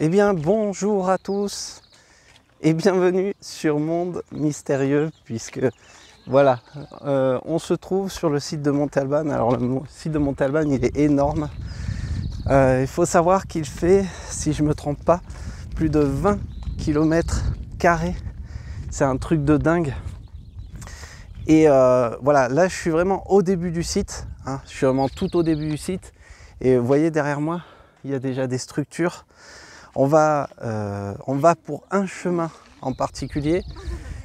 Eh bien, bonjour à tous et bienvenue sur Monde Mystérieux, puisque voilà, on se trouve sur le site de Monte Alban. Alors le site de Monte Alban, il est énorme. Il faut savoir qu'il fait, si je ne me trompe pas, plus de 20 km². C'est un truc de dingue. Et voilà, là je suis vraiment au début du site, hein. Je suis vraiment tout au début du site. Et vous voyez derrière moi, il y a déjà des structures. On va pour un chemin en particulier,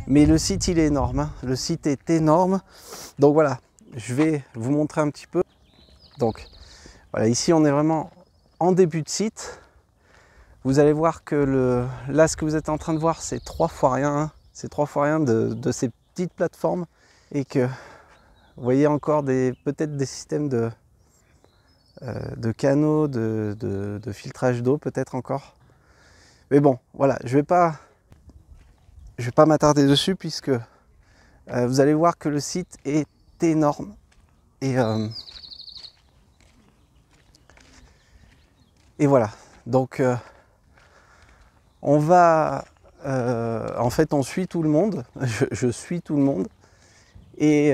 mais le site il est énorme, hein. Le site est énorme. Donc voilà, je vais vous montrer un petit peu. Donc voilà, ici on est vraiment en début de site. Vous allez voir que là ce que vous êtes en train de voir, c'est 3 fois rien, hein. C'est 3 fois rien de ces petites plateformes, et que vous voyez encore peut-être des systèmes de canaux, de filtrage d'eau peut-être encore. Mais bon, voilà, je vais pas m'attarder dessus, puisque vous allez voir que le site est énorme. Et voilà, donc on va... en fait, on suit tout le monde, je suis tout le monde. Et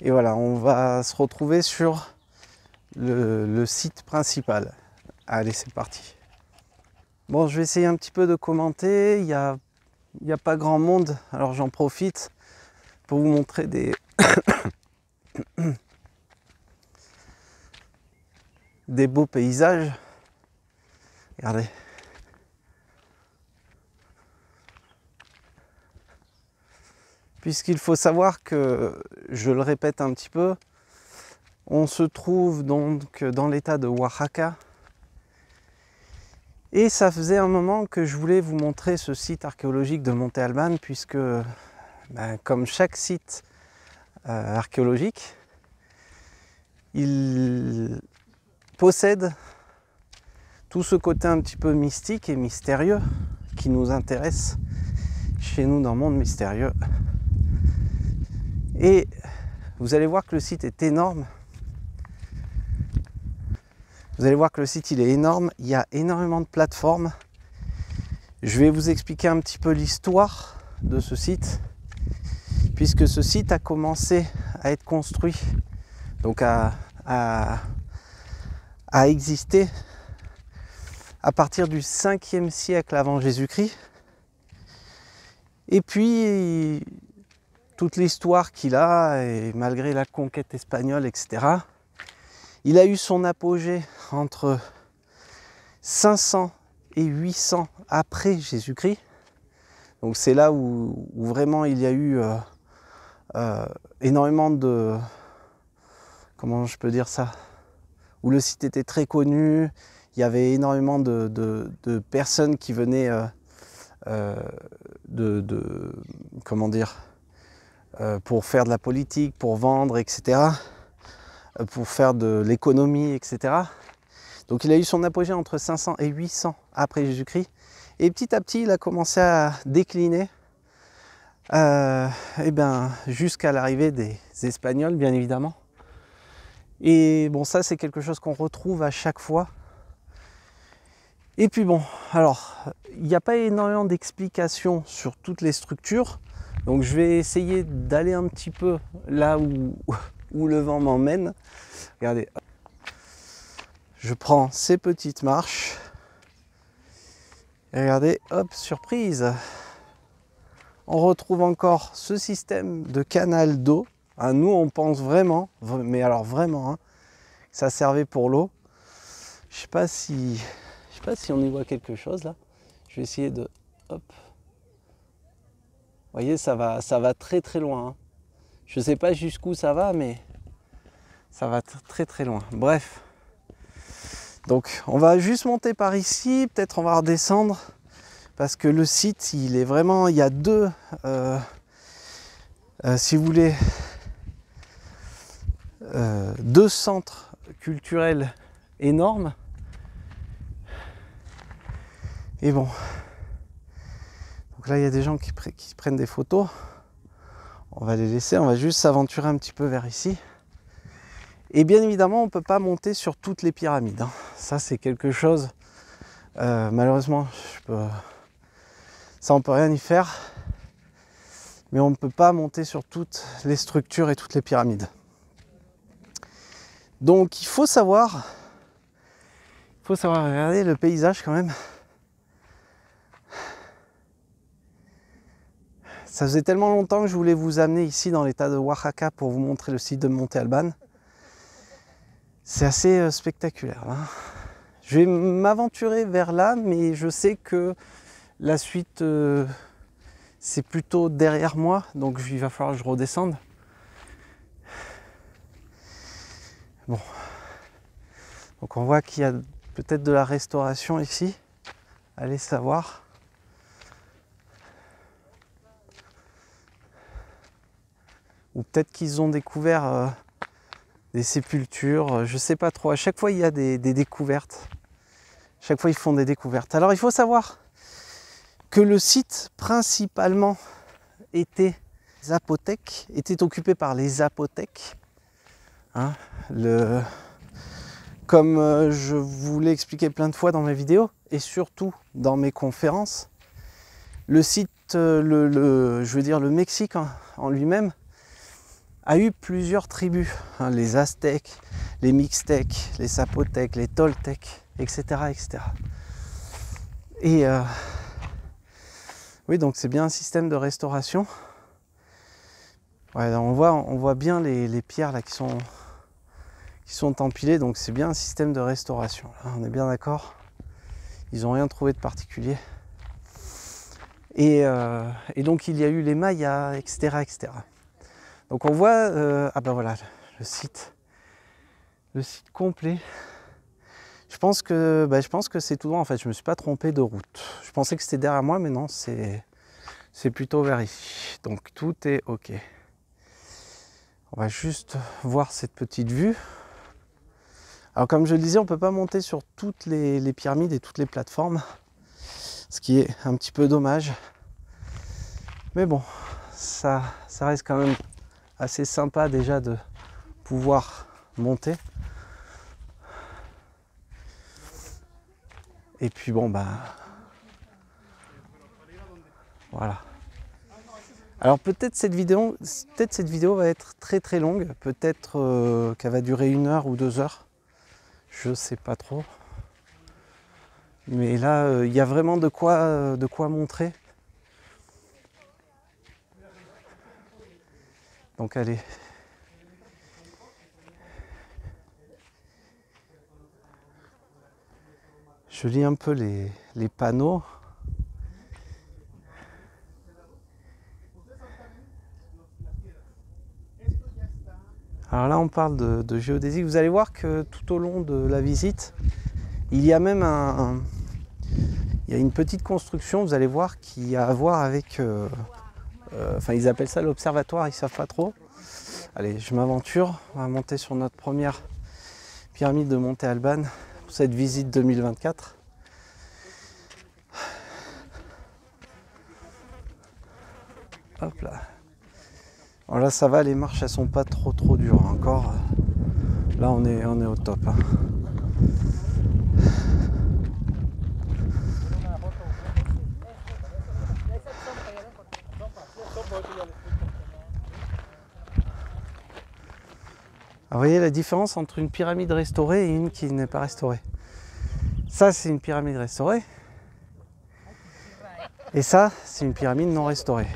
voilà, on va se retrouver sur le site principal. Allez, c'est parti. Bon, je vais essayer un petit peu de commenter. Il y a pas grand monde, alors j'en profite pour vous montrer des beaux paysages. Regardez. Puisqu'il faut savoir que, je le répète un petit peu, on se trouve donc dans l'état de Oaxaca. Et ça faisait un moment que je voulais vous montrer ce site archéologique de Monte Alban, puisque comme chaque site archéologique, il possède tout ce côté un petit peu mystique et mystérieux qui nous intéresse chez nous dans Monde Mystérieux. Et vous allez voir que le site est énorme. Vous allez voir que le site il est énorme, il y a énormément de plateformes. Je vais vous expliquer un petit peu l'histoire de ce site, puisque ce site a commencé à être construit, donc à exister à partir du 5e siècle avant Jésus-Christ. Et puis toute l'histoire qu'il a, et malgré la conquête espagnole, etc., il a eu son apogée entre 500 et 800 après Jésus-Christ. Donc c'est là où vraiment il y a eu énormément de... Comment je peux dire ça? Où le site était très connu, il y avait énormément de personnes qui venaient comment dire, pour faire de la politique, pour vendre, etc., pour faire de l'économie, etc. Donc il a eu son apogée entre 500 et 800 après Jésus-Christ. Et petit à petit, il a commencé à décliner jusqu'à l'arrivée des Espagnols, bien évidemment. Et bon, ça, c'est quelque chose qu'on retrouve à chaque fois. Et puis bon, alors, il n'y a pas énormément d'explications sur toutes les structures. Donc je vais essayer d'aller un petit peu là où le vent m'emmène. Regardez, je prends ces petites marches. Et regardez, hop, surprise. On retrouve encore ce système de canal d'eau. Hein, nous, on pense vraiment, mais alors vraiment, hein, que ça servait pour l'eau. Je sais pas si on y voit quelque chose là. Je vais essayer de... Hop. Vous voyez, ça va très très loin, hein. Je sais pas jusqu'où ça va, mais ça va très très loin. Bref. Donc, on va juste monter par ici. Peut-être on va redescendre. Parce que le site, il est vraiment... Il y a deux... si vous voulez... deux centres culturels énormes. Et bon... Donc là, il y a des gens qui prennent des photos. On va les laisser, on va juste s'aventurer un petit peu vers ici. Et bien évidemment, on ne peut pas monter sur toutes les pyramides, hein. Ça, c'est quelque chose Malheureusement, ça on peut rien y faire. Mais on ne peut pas monter sur toutes les structures et toutes les pyramides. Donc il faut savoir regarder le paysage quand même. Ça faisait tellement longtemps que je voulais vous amener ici dans l'état de Oaxaca pour vous montrer le site de Monte Albán. C'est assez spectaculaire. Hein. Je vais m'aventurer vers là, mais je sais que la suite c'est plutôt derrière moi, donc il va falloir que je redescende. Bon. Donc on voit qu'il y a peut-être de la restauration ici. Allez savoir. Ou peut-être qu'ils ont découvert des sépultures, je sais pas trop. À chaque fois il y a des découvertes. Chaque fois ils font des découvertes. Alors il faut savoir que le site principalement était occupé par les Zapotèques. Hein, comme je vous l'ai expliqué plein de fois dans mes vidéos et surtout dans mes conférences, le site, je veux dire le Mexique en lui-même, a eu plusieurs tribus, hein, les Aztèques, les Mixtèques, les Zapotèques, les Toltèques, etc. etc. Et oui, donc c'est bien un système de restauration. Ouais, on voit bien les pierres là qui sont empilées, donc c'est bien un système de restauration. Là, on est bien d'accord. Ils n'ont rien trouvé de particulier. Et donc il y a eu les Mayas, etc. etc. Donc on voit, ah ben voilà, le site complet. Je pense que c'est tout droit en fait, je me suis pas trompé de route. Je pensais que c'était derrière moi, mais non, c'est plutôt vers ici. Donc tout est ok. On va juste voir cette petite vue. Alors comme je le disais, on ne peut pas monter sur toutes les pyramides et toutes les plateformes, ce qui est un petit peu dommage. Mais bon, ça reste quand même assez sympa déjà de pouvoir monter. Et puis bon bah voilà. Alors peut-être cette vidéo va être très très longue, peut-être qu'elle va durer 1 heure ou 2 heures, je sais pas trop. Mais là il y a vraiment de quoi montrer. Donc allez. Je lis un peu les panneaux. Alors là on parle de géodésie. Vous allez voir que tout au long de la visite, il y a même il y a une petite construction, vous allez voir, qui a à voir avec... enfin ils appellent ça l'observatoire, ils ne savent pas trop. Allez, je m'aventure, on va monter sur notre première pyramide de Monte Albán pour cette visite 2024. Hop là. Alors là ça va, les marches elles sont pas trop dures encore. Là on est au top. Hein. Alors, vous voyez la différence entre une pyramide restaurée et une qui n'est pas restaurée. Ça c'est une pyramide restaurée. Et ça c'est une pyramide non restaurée.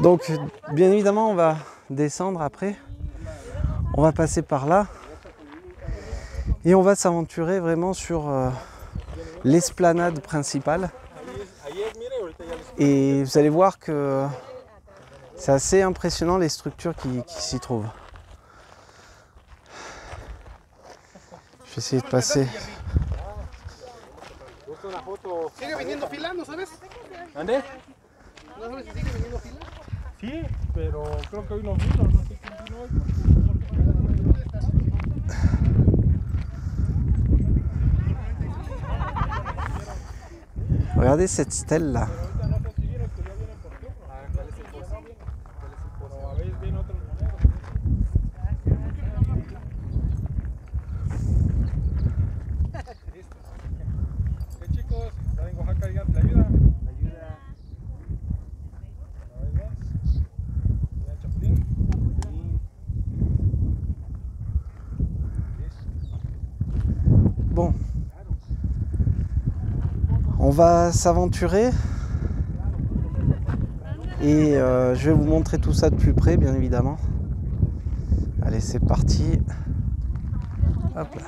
Donc bien évidemment on va descendre après, on va passer par là et on va s'aventurer vraiment sur l'esplanade principale et vous allez voir que c'est assez impressionnant les structures qui s'y trouvent. Je vais essayer de passer. ¿Sigue viniendo fila, no sabes? ¿Dónde? ¿No sabes si sigue viniendo fila? Sí, pero creo que hoy no vino, no sé quién vino hoy. Regardez cette stèle là. On va s'aventurer et je vais vous montrer tout ça de plus près, bien évidemment. Allez, c'est parti. Hop là.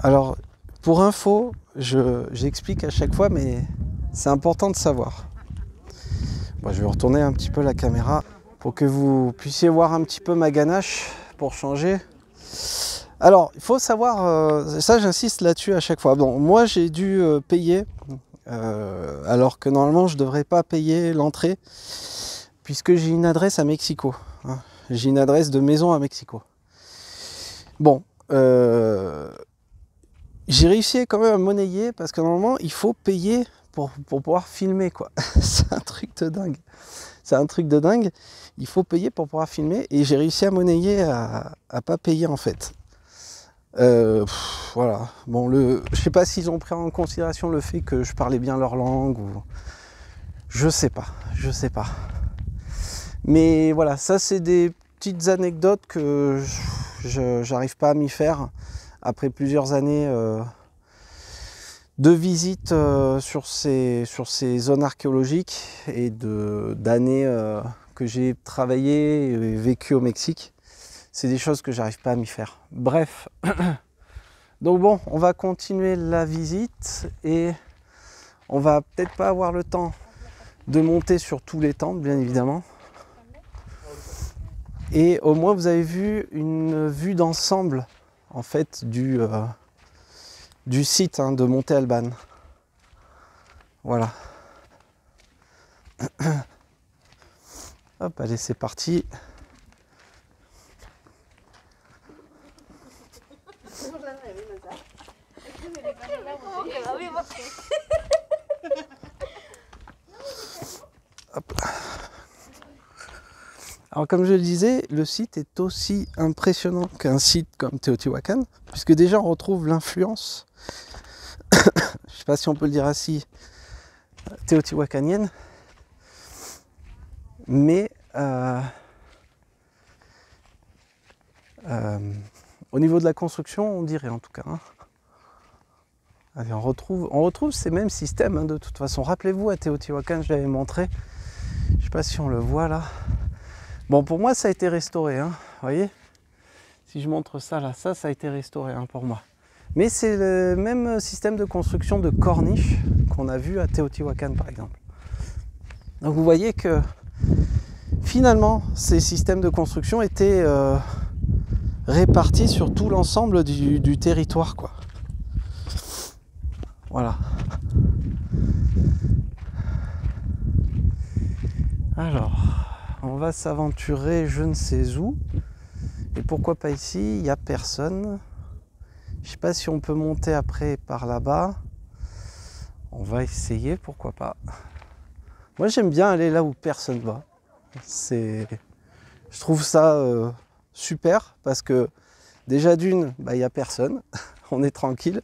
Alors, pour info, j'explique à chaque fois, mais c'est important de savoir. Bon, je vais retourner un petit peu la caméra pour que vous puissiez voir un petit peu ma ganache pour changer. Alors, il faut savoir, ça j'insiste là-dessus à chaque fois. Bon, moi j'ai dû payer, alors que normalement je ne devrais pas payer l'entrée, puisque j'ai une adresse à Mexico. Hein. J'ai une adresse de maison à Mexico. Bon, j'ai réussi quand même à monnayer, parce que normalement il faut payer pour pouvoir filmer, quoi. C'est un truc de dingue. C'est un truc de dingue. Il faut payer pour pouvoir filmer, et j'ai réussi à monnayer à pas payer en fait. Voilà. Bon, je sais pas s'ils ont pris en considération le fait que je parlais bien leur langue ou je sais pas. Mais voilà, ça c'est des petites anecdotes que j'arrive pas à m'y faire après plusieurs années de visite sur ces zones archéologiques et d'années que j'ai travaillé et vécu au Mexique. C'est des choses que j'arrive pas à m'y faire. Bref. Donc bon, on va continuer la visite et on va peut-être pas avoir le temps de monter sur tous les temples, bien évidemment. Et au moins vous avez vu une vue d'ensemble en fait du site de Monte Alban. Voilà. Hop, allez, c'est parti. Hop. Alors comme je le disais, le site est aussi impressionnant qu'un site comme Teotihuacan, puisque déjà on retrouve l'influence, je ne sais pas si on peut le dire ainsi, téotihuacanienne, mais au niveau de la construction, on dirait en tout cas. Hein. Allez, on retrouve ces mêmes systèmes de toute façon. Rappelez-vous, à Teotihuacan, je l'avais montré. Je ne sais pas si on le voit là. Bon, pour moi, ça a été restauré. Vous voyez, si je montre ça là, ça a été restauré pour moi. Mais c'est le même système de construction de corniche qu'on a vu à Teotihuacan, par exemple. Donc vous voyez que finalement, ces systèmes de construction étaient répartis sur tout l'ensemble du territoire, quoi. Voilà. Alors, on va s'aventurer je ne sais où. Et pourquoi pas ici? Il n'y a personne. Je ne sais pas si on peut monter après par là-bas. On va essayer, pourquoi pas. Moi j'aime bien aller là où personne va. Je trouve ça super parce que déjà d'une, il n'y a personne. On est tranquille.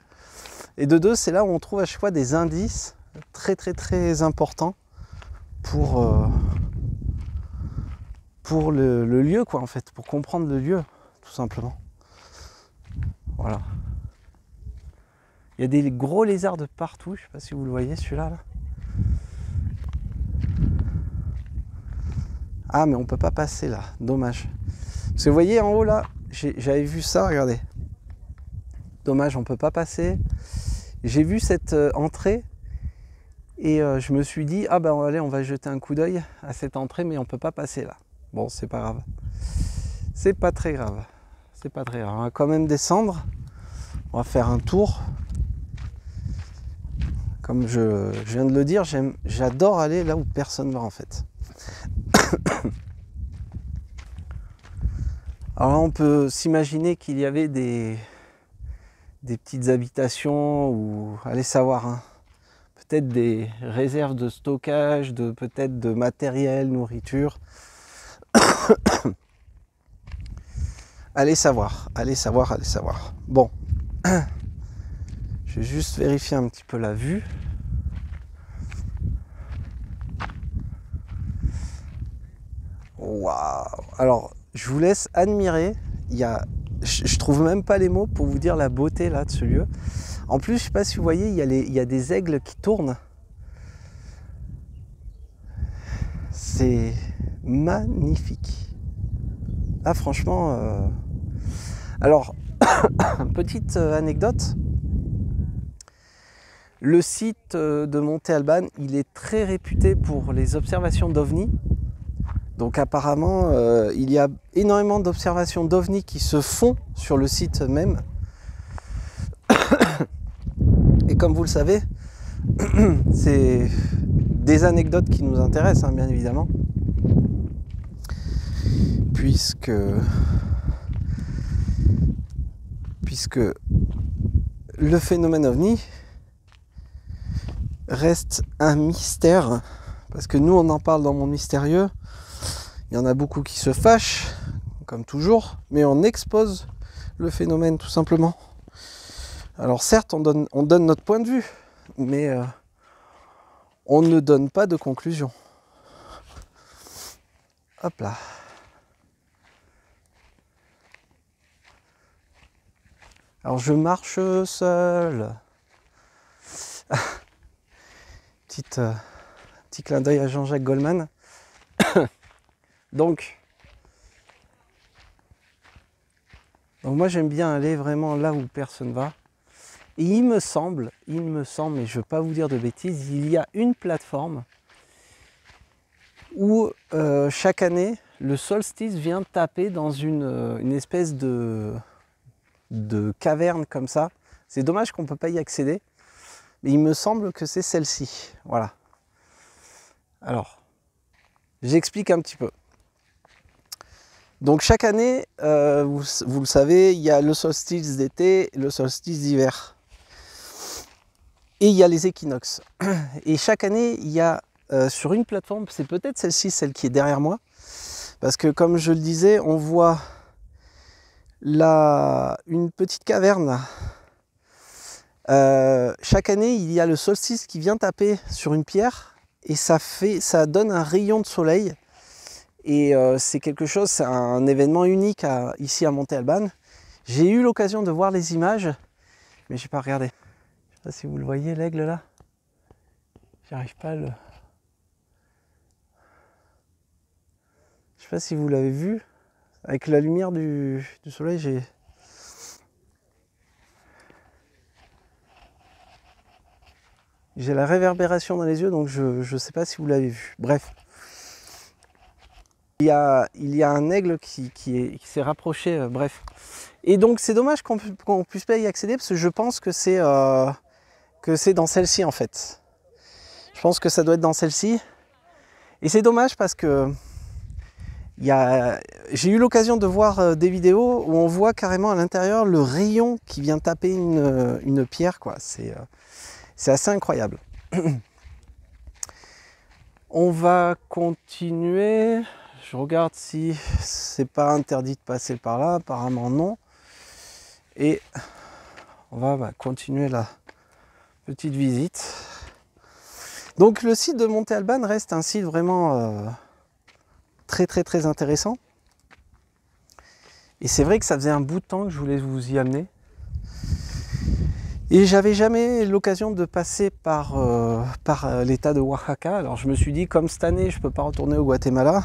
Et de deux, c'est là où on trouve à chaque fois des indices très très très importants pour le lieu, quoi, en fait, pour comprendre le lieu, tout simplement. Voilà. Il y a des gros lézards de partout, je ne sais pas si vous le voyez celui-là. Là. Ah, mais on ne peut pas passer là, dommage. Parce que vous voyez en haut là, j'avais vu ça, regardez. Dommage, on ne peut pas passer. J'ai vu cette entrée et je me suis dit, ah ben allez, on va jeter un coup d'œil à cette entrée, mais on ne peut pas passer là. Bon, c'est pas grave. C'est pas très grave. C'est pas très grave. On va quand même descendre. On va faire un tour. Comme je viens de le dire, j'adore aller là où personne va en fait. Alors là, on peut s'imaginer qu'il y avait des petites habitations ou, allez savoir, peut-être des réserves de stockage, peut-être de matériel, nourriture. Allez savoir. Bon, je vais juste vérifier un petit peu la vue. Waouh! Alors, je vous laisse admirer. Je trouve même pas les mots pour vous dire la beauté là de ce lieu. En plus, je sais pas si vous voyez, il y a des aigles qui tournent. C'est magnifique. Là, franchement. Alors, petite anecdote. Le site de Monte Alban, il est très réputé pour les observations d'OVNI. Donc apparemment, il y a énormément d'observations d'OVNI qui se font sur le site même. Et comme vous le savez, c'est des anecdotes qui nous intéressent, hein, bien évidemment. Puisque le phénomène OVNI reste un mystère. Parce que nous, on en parle dans Monde Mystérieux. Il y en a beaucoup qui se fâchent, comme toujours, mais on expose le phénomène tout simplement. Alors certes, on donne notre point de vue, mais on ne donne pas de conclusion. Hop là. Alors je marche seul. Petit clin d'œil à Jean-Jacques Goldman. Donc moi j'aime bien aller vraiment là où personne va. Et il me semble, et je ne veux pas vous dire de bêtises, il y a une plateforme où chaque année le solstice vient taper dans une espèce de caverne comme ça. C'est dommage qu'on ne peut pas y accéder, mais il me semble que c'est celle-ci. Voilà. Alors, j'explique un petit peu. Donc chaque année, vous le savez, il y a le solstice d'été et le solstice d'hiver. Et il y a les équinoxes. Et chaque année, il y a sur une plateforme, c'est peut-être celle-ci, celle qui est derrière moi, parce que comme je le disais, on voit là une petite caverne. Chaque année, il y a le solstice qui vient taper sur une pierre et ça donne un rayon de soleil. Et c'est quelque chose, c'est un événement unique ici à Monte Alban. J'ai eu l'occasion de voir les images, mais je n'ai pas regardé. Je ne sais pas si vous le voyez, l'aigle là. J'arrive pas à le... Je ne sais pas si vous l'avez vu. Avec la lumière du soleil, j'ai la réverbération dans les yeux, donc je ne sais pas si vous l'avez vu. Bref. Il y a un aigle qui s'est rapproché, bref. Et donc c'est dommage qu'on ne puisse pas y accéder, parce que je pense que c'est dans celle-ci en fait. Je pense que ça doit être dans celle-ci. Et c'est dommage parce que j'ai eu l'occasion de voir des vidéos où on voit carrément à l'intérieur le rayon qui vient taper une pierre, quoi. C'est assez incroyable. On va continuer. Je regarde si c'est pas interdit de passer par là, apparemment non. Et on va continuer la petite visite. Donc le site de Monte Alban reste un site vraiment très intéressant. Et c'est vrai que ça faisait un bout de temps que je voulais vous y amener. Et j'avais jamais l'occasion de passer par l'état de Oaxaca. Alors je me suis dit, comme cette année je ne peux pas retourner au Guatemala,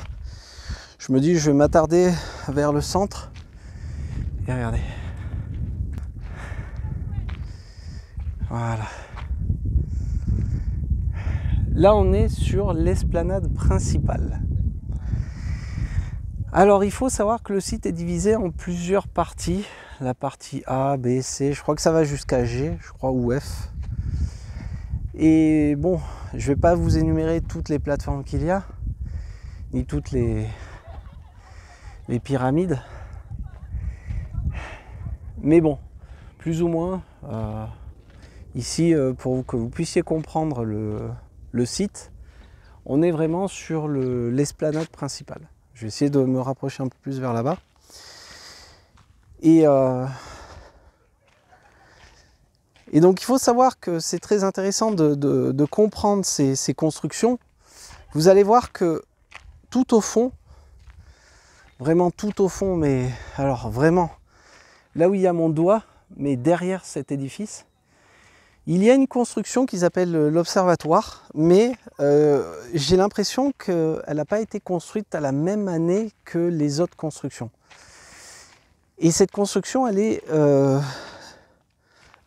je me dis je vais m'attarder vers le centre. Et regardez. Voilà. Là on est sur l'esplanade principale. Alors il faut savoir que le site est divisé en plusieurs parties. La partie A, B, C, je crois que ça va jusqu'à G, je crois, ou F. Et bon, je ne vais pas vous énumérer toutes les plateformes qu'il y a, ni toutes les pyramides. Mais bon, plus ou moins, ici, pour que vous puissiez comprendre le site, on est vraiment sur l'esplanade principale. Je vais essayer de me rapprocher un peu plus vers là-bas. Et donc il faut savoir que c'est très intéressant de comprendre ces constructions. Vous allez voir que tout au fond, vraiment tout au fond, mais alors vraiment, là où il y a mon doigt, mais derrière cet édifice, il y a une construction qu'ils appellent l'observatoire, mais j'ai l'impression qu'elle n'a pas été construite à la même année que les autres constructions. Et cette construction, elle est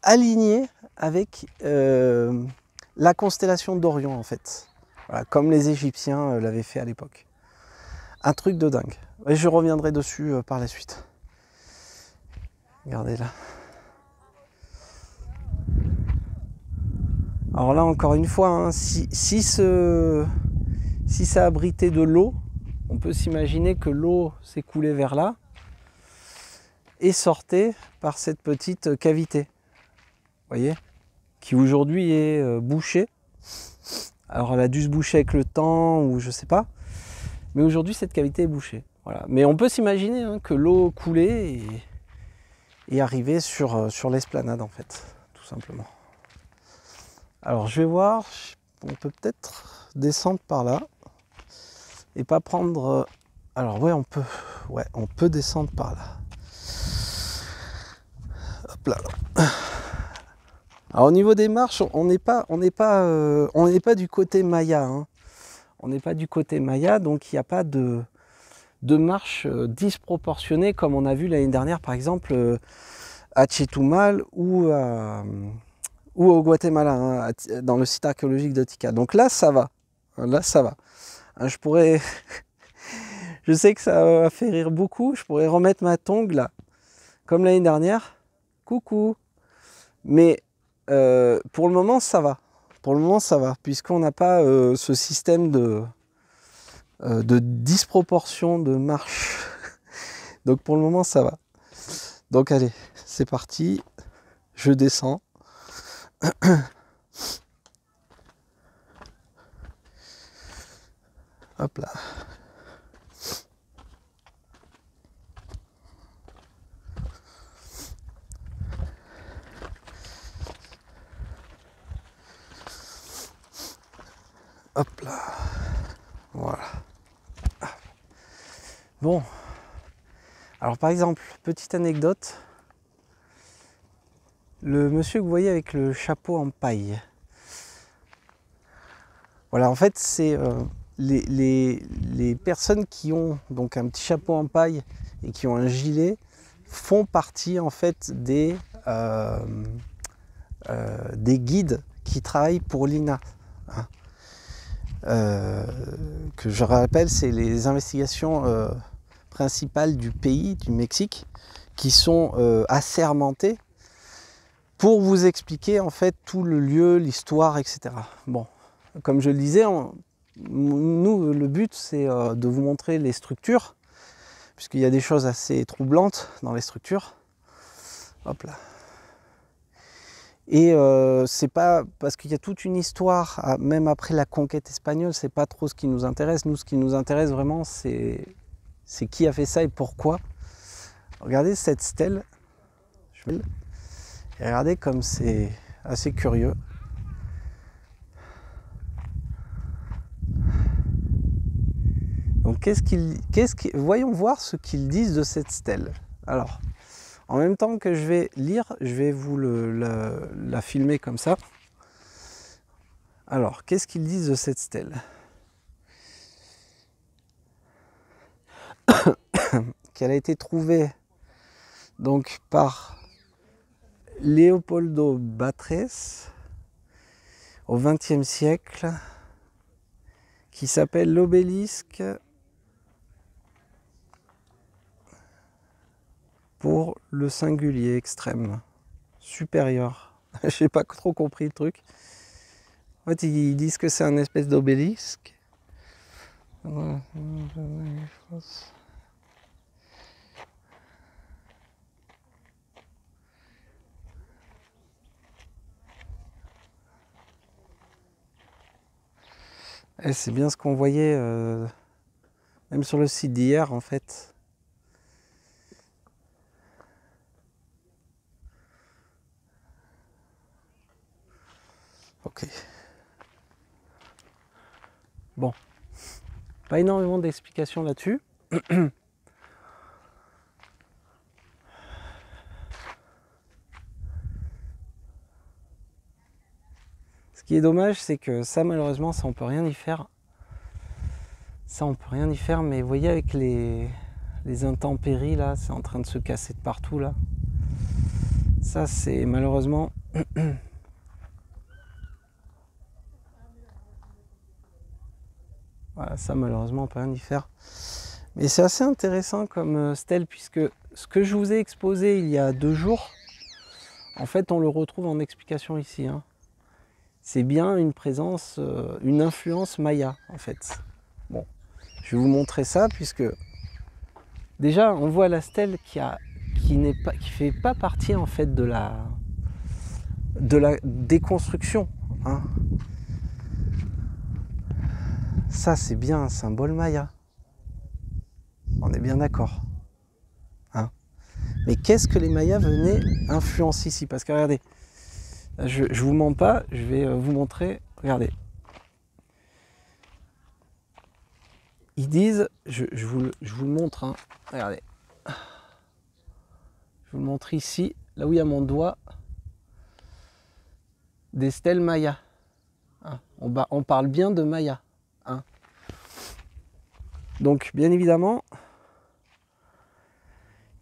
alignée avec la constellation d'Orion, en fait. Voilà, comme les Égyptiens l'avaient fait à l'époque. Un truc de dingue. Et je reviendrai dessus par la suite. Regardez là. Alors là, encore une fois, hein, si ça abritait de l'eau, on peut s'imaginer que l'eau s'écoulait vers là et sortait par cette petite cavité. Vous voyez, qui aujourd'hui est bouchée. Alors elle a dû se boucher avec le temps ou je sais pas. Mais aujourd'hui cette cavité est bouchée. Voilà. Mais on peut s'imaginer hein, que l'eau coulait et arrivait sur l'esplanade en fait, tout simplement. Alors je vais voir, on peut peut-être descendre par là et pas prendre. Alors ouais, on peut descendre par là. Hop là. Alors au niveau des marches, on n'est pas du côté Maya. Hein. On n'est pas du côté Maya, donc il n'y a pas de marche disproportionnée comme on a vu l'année dernière, par exemple à Chetumal ou au Guatemala, hein, dans le site archéologique de Tikal. Donc là, ça va. Là, ça va. Hein, je sais que ça va faire rire beaucoup. Je pourrais remettre ma tongue là, comme l'année dernière. Coucou. Mais pour le moment, ça va. Pour le moment, ça va, puisqu'on n'a pas ce système de disproportion de marche. Donc pour le moment, ça va. Donc allez, c'est parti. Je descends. Hop là. Hop là. Voilà. Bon. Alors par exemple, petite anecdote. Le monsieur que vous voyez avec le chapeau en paille. Voilà, en fait, c'est les personnes qui ont donc un petit chapeau en paille et qui ont un gilet font partie en fait des guides qui travaillent pour l'INA. Hein. Que je rappelle, c'est les investigations principales du pays, du Mexique, qui sont assermentées pour vous expliquer en fait tout le lieu, l'histoire, etc. Bon, comme je le disais, nous, le but c'est de vous montrer les structures, puisqu'il y a des choses assez troublantes dans les structures. Hop là. Et c'est pas parce qu'il y a toute une histoire, même après la conquête espagnole, c'est pas trop ce qui nous intéresse. Nous, ce qui nous intéresse vraiment, c'est qui a fait ça et pourquoi. Regardez cette stèle. Et regardez comme c'est assez curieux. Donc voyons voir ce qu'ils disent de cette stèle. Alors, en même temps que je vais lire, je vais vous la filmer comme ça. Alors, qu'est-ce qu'ils disent de cette stèle? Qu'elle a été trouvée donc par Leopoldo Batres au XXe siècle, qui s'appelle l'obélisque pour le singulier extrême supérieur. J'ai pas trop compris le truc. En fait, ils disent que c'est un espèce d'obélisque. Et c'est bien ce qu'on voyait même sur le site d'hier en fait. Ok. Bon. Pas énormément d'explications là-dessus. qui est dommage, c'est que ça, malheureusement, ça on peut rien y faire. Ça, on peut rien y faire, mais vous voyez, avec les intempéries, là, c'est en train de se casser de partout, là. Ça, c'est malheureusement... Voilà, ça, malheureusement, on peut rien y faire. Mais c'est assez intéressant comme stèle, puisque ce que je vous ai exposé il y a 2 jours, en fait, on le retrouve en explication ici, hein. C'est bien une présence, une influence maya, en fait. Bon, je vais vous montrer ça, puisque déjà, on voit la stèle qui fait pas partie, en fait, de la déconstruction, hein. Ça, c'est bien un symbole maya. On est bien d'accord, hein. Mais qu'est-ce que les Mayas venaient influencer ici? Parce que regardez, je vous mens pas, je vais vous montrer. Regardez. Ils disent, je vous le montre, hein. Regardez. Je vous le montre ici, là où il y a mon doigt. Des stèles mayas, hein. On parle bien de mayas, hein. Donc, bien évidemment,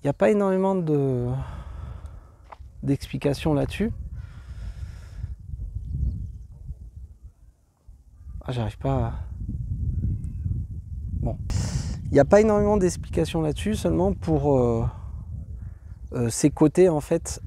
il n'y a pas énormément d'explications là-dessus. Ah, j'arrive pas à... Bon. Il n'y a pas énormément d'explications là-dessus, seulement pour ces côtés, en fait.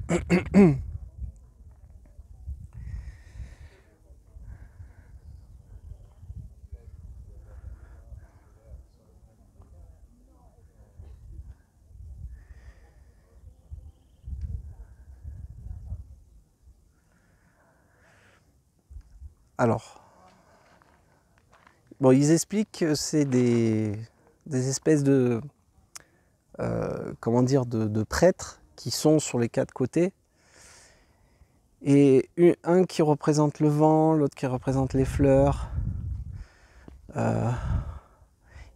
Alors, bon, ils expliquent que c'est des espèces de, comment dire, de prêtres qui sont sur les 4 côtés. Et un qui représente le vent, l'autre qui représente les fleurs. Il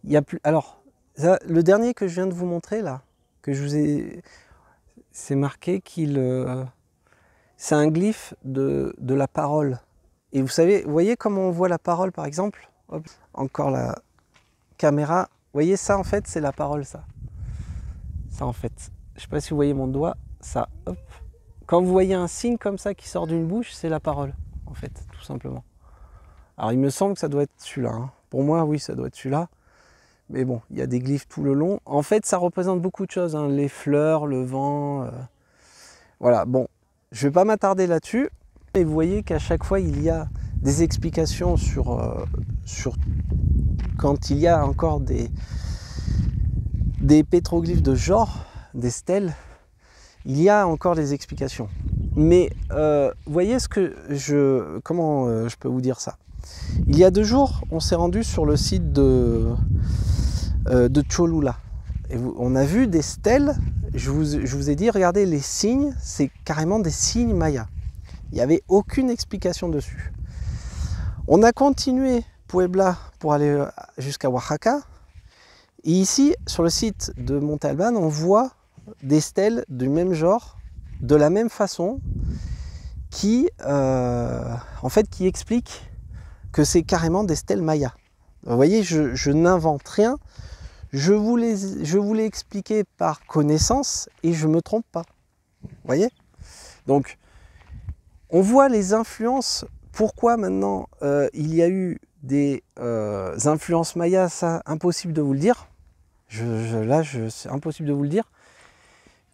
y a plus. Alors, ça, le dernier que je viens de vous montrer là, que je vous ai, c'est marqué qu'il, c'est un glyphe de la parole. Et vous savez, vous voyez comment on voit la parole par exemple? Hop, encore la caméra. Vous voyez ça en fait, c'est la parole ça. Ça en fait. Je ne sais pas si vous voyez mon doigt. Ça, hop. Quand vous voyez un signe comme ça qui sort d'une bouche, c'est la parole en fait, tout simplement. Alors il me semble que ça doit être celui-là, hein. Pour moi, oui, ça doit être celui-là. Mais bon, il y a des glyphes tout le long. En fait, ça représente beaucoup de choses, hein. Les fleurs, le vent. Voilà, bon, je ne vais pas m'attarder là-dessus. Et vous voyez qu'à chaque fois, il y a des explications sur quand il y a encore des pétroglyphes de genre, des stèles, il y a encore des explications. Mais vous voyez comment je peux vous dire ça? Il y a 2 jours, on s'est rendu sur le site de Cholula. Et on a vu des stèles. Je vous ai dit, regardez les signes, c'est carrément des signes mayas. Il n'y avait aucune explication dessus. On a continué Puebla pour aller jusqu'à Oaxaca. Et ici, sur le site de Monte Albán, on voit des stèles du même genre, de la même façon, qui expliquent que c'est carrément des stèles mayas. Vous voyez, je n'invente rien. Je vous l'ai expliqué par connaissance et je ne me trompe pas. Vous voyez? Donc, on voit les influences. Pourquoi maintenant il y a eu des influences mayas? Ça, impossible de vous le dire. C'est impossible de vous le dire.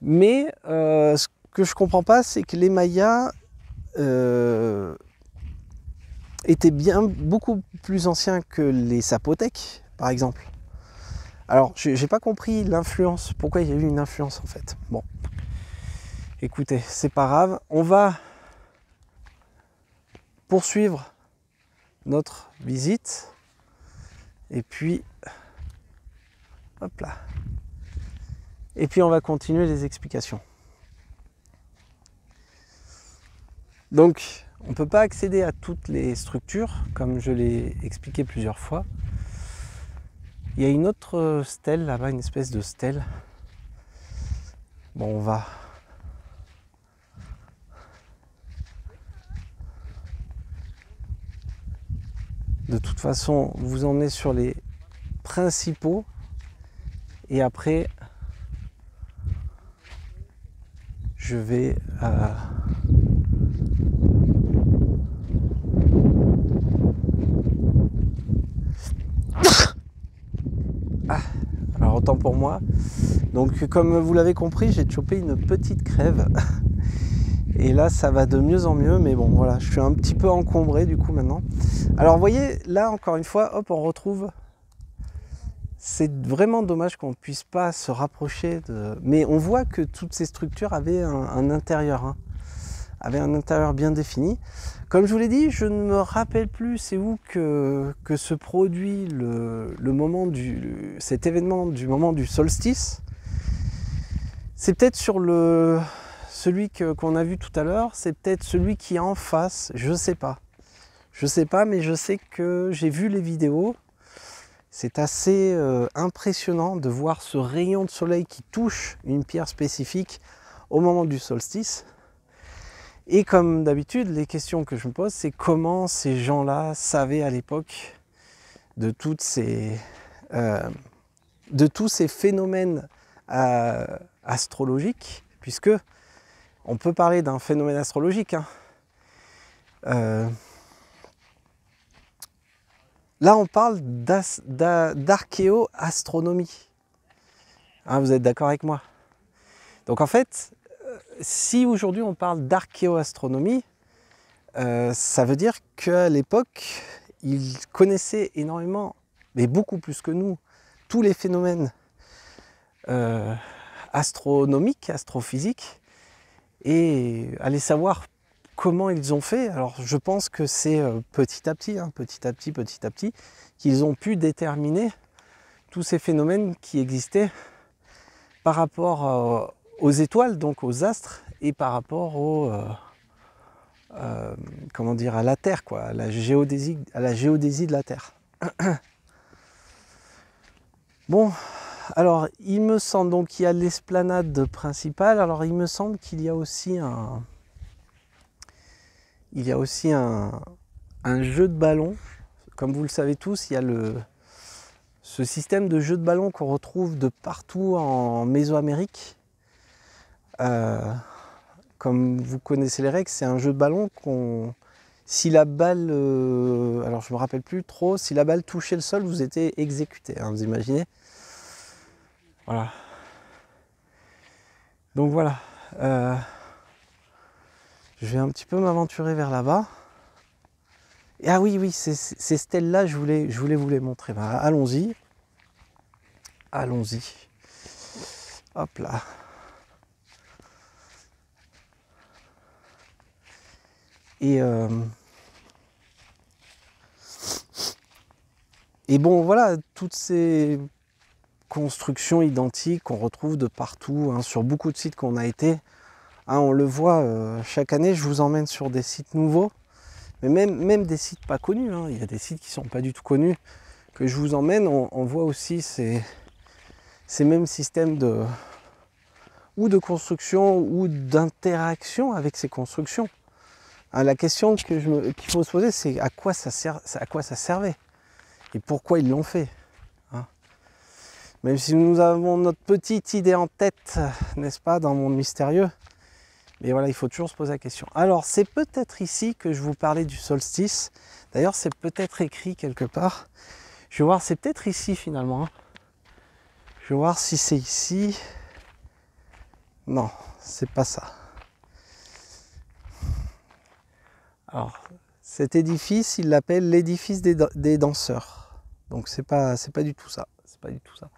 Mais ce que je ne comprends pas, c'est que les mayas étaient beaucoup plus anciens que les Zapotèques, par exemple. Alors, je n'ai pas compris l'influence. Pourquoi il y a eu une influence, en fait? Bon, écoutez, c'est pas grave. On va poursuivre notre visite. Et puis, hop là. Et puis, on va continuer les explications. Donc, on ne peut pas accéder à toutes les structures, comme je l'ai expliqué plusieurs fois. Il y a une autre stèle là-bas, une espèce de stèle. Bon, on va... De toute façon, vous emmenez sur les principaux. Et après, je vais... Alors autant pour moi. Donc comme vous l'avez compris, j'ai chopé une petite crève. Et là ça va de mieux en mieux, mais bon voilà, je suis un petit peu encombré du coup maintenant. Alors vous voyez, là encore une fois, hop, on retrouve. C'est vraiment dommage qu'on ne puisse pas se rapprocher de... Mais on voit que toutes ces structures avaient un intérieur, hein, avaient un intérieur bien défini. Comme je vous l'ai dit, je ne me rappelle plus c'est où que se produit le moment cet événement du moment du solstice. C'est peut-être sur celui qu'on a vu tout à l'heure, c'est peut-être celui qui est en face, je sais pas. Je sais pas, mais je sais que j'ai vu les vidéos. C'est assez impressionnant de voir ce rayon de soleil qui touche une pierre spécifique au moment du solstice. Et comme d'habitude, les questions que je me pose, c'est comment ces gens-là savaient à l'époque de tous ces phénomènes astrologiques, puisque on peut parler d'un phénomène astrologique. Hein. Là, on parle d'archéoastronomie. Hein, vous êtes d'accord avec moi? Donc en fait, si aujourd'hui on parle d'archéoastronomie, ça veut dire qu'à l'époque, ils connaissaient énormément, mais beaucoup plus que nous, tous les phénomènes astronomiques, astrophysiques, et allaient savoir comment ils ont fait. Alors je pense que c'est petit à petit, qu'ils ont pu déterminer tous ces phénomènes qui existaient par rapport aux étoiles, donc aux astres, et par rapport comment dire, à la Terre, quoi, à la géodésie de la Terre. Bon, alors il me semble donc qu'il y a l'esplanade principale. Alors il me semble qu'il y a aussi un jeu de ballon. Comme vous le savez tous, il y a ce système de jeu de ballon qu'on retrouve de partout en Mésoamérique. Comme vous connaissez les règles, c'est un jeu de ballon si la balle, alors je me rappelle plus trop, si la balle touchait le sol, vous étiez exécuté, hein, vous imaginez. Voilà. Donc voilà. Je vais un petit peu m'aventurer vers là-bas. Et ah oui, ces stèles-là, je voulais vous les montrer. Bah, allons-y. Allons-y. Hop là. Et bon, voilà, toutes ces constructions identiques qu'on retrouve de partout, hein, sur beaucoup de sites qu'on a été. Hein, on le voit, chaque année, je vous emmène sur des sites nouveaux, mais même des sites pas connus. Hein, il y a des sites qui ne sont pas du tout connus, que je vous emmène, on voit aussi ces mêmes systèmes de construction ou d'interaction avec ces constructions. Hein, la question qu'il faut se poser, c'est à quoi ça servait et pourquoi ils l'ont fait. Hein. Même si nous avons notre petite idée en tête, n'est-ce pas, dans le monde mystérieux, mais voilà, il faut toujours se poser la question. Alors, c'est peut-être ici que je vous parlais du solstice. D'ailleurs, c'est peut-être écrit quelque part. Je vais voir, c'est peut-être ici finalement. Hein. Je vais voir si c'est ici. Non, c'est pas ça. Alors, cet édifice, il l'appelle l'édifice des danseurs. Donc, c'est pas du tout ça. C'est pas du tout ça.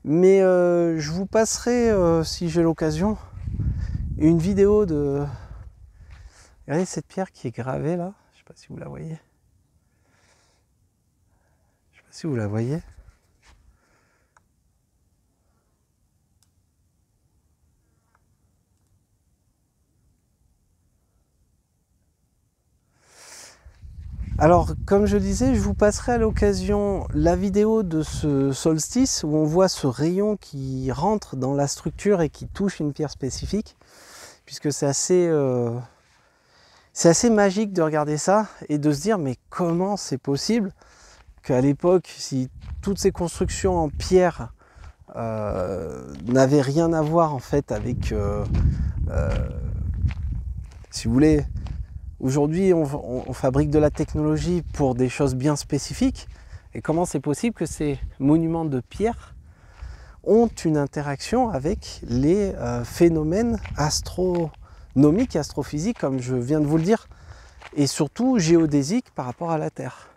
Mais je vous passerai, si j'ai l'occasion, une vidéo de... Regardez cette pierre qui est gravée là. Je sais pas si vous la voyez. Je sais pas si vous la voyez. Alors, comme je disais, je vous passerai à l'occasion la vidéo de ce solstice où on voit ce rayon qui rentre dans la structure et qui touche une pierre spécifique, puisque c'est assez c'est assez magique de regarder ça et de se dire mais comment c'est possible qu'à l'époque, si toutes ces constructions en pierre n'avaient rien à voir en fait avec, si vous voulez, aujourd'hui on fabrique de la technologie pour des choses bien spécifiques, et comment c'est possible que ces monuments de pierre ont une interaction avec les phénomènes astronomiques, astrophysiques, comme je viens de vous le dire, et surtout géodésiques par rapport à la Terre.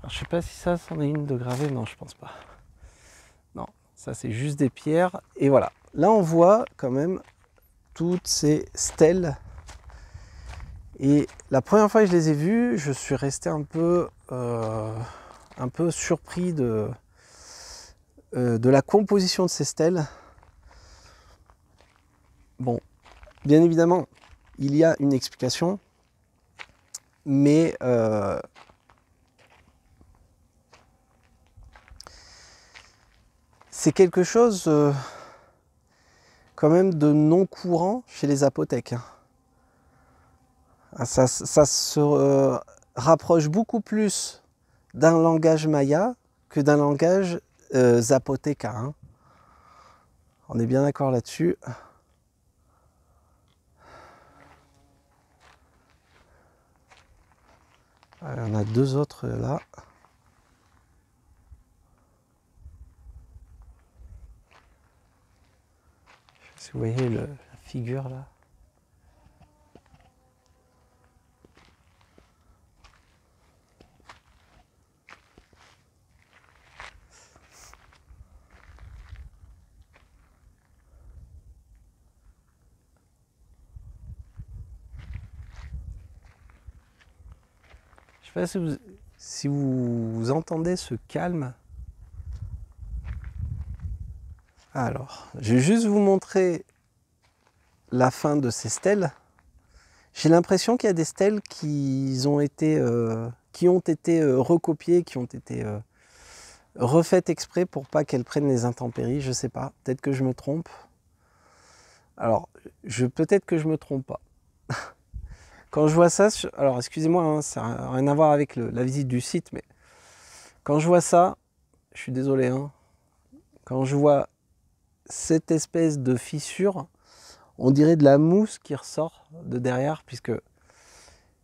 Alors, je ne sais pas si ça, c'en est une de gravée, non, je pense pas. Non, ça c'est juste des pierres, et voilà. Là, on voit quand même toutes ces stèles, et la première fois que je les ai vues, je suis resté un peu surpris de la composition de ces stèles. Bon, bien évidemment, il y a une explication, mais c'est quelque chose quand même de non courant chez les Zapotèques. Ça se rapproche beaucoup plus d'un langage maya que d'un langage zapotéca. Hein. On est bien d'accord là-dessus. Il y en a deux autres là. Je sais pas si vous voyez la figure là. Je ne sais pas si vous entendez ce calme. Alors, je vais juste vous montrer la fin de ces stèles. J'ai l'impression qu'il y a des stèles qui ont été recopiées, qui ont été refaites exprès pour pas qu'elles prennent les intempéries. Je ne sais pas, peut-être que je me trompe. Alors, peut-être que je me trompe pas. Quand je vois ça, alors excusez-moi, hein, ça n'a rien à voir avec la visite du site, mais quand je vois ça, je suis désolé, hein, quand je vois cette espèce de fissure, on dirait de la mousse qui ressort de derrière, puisque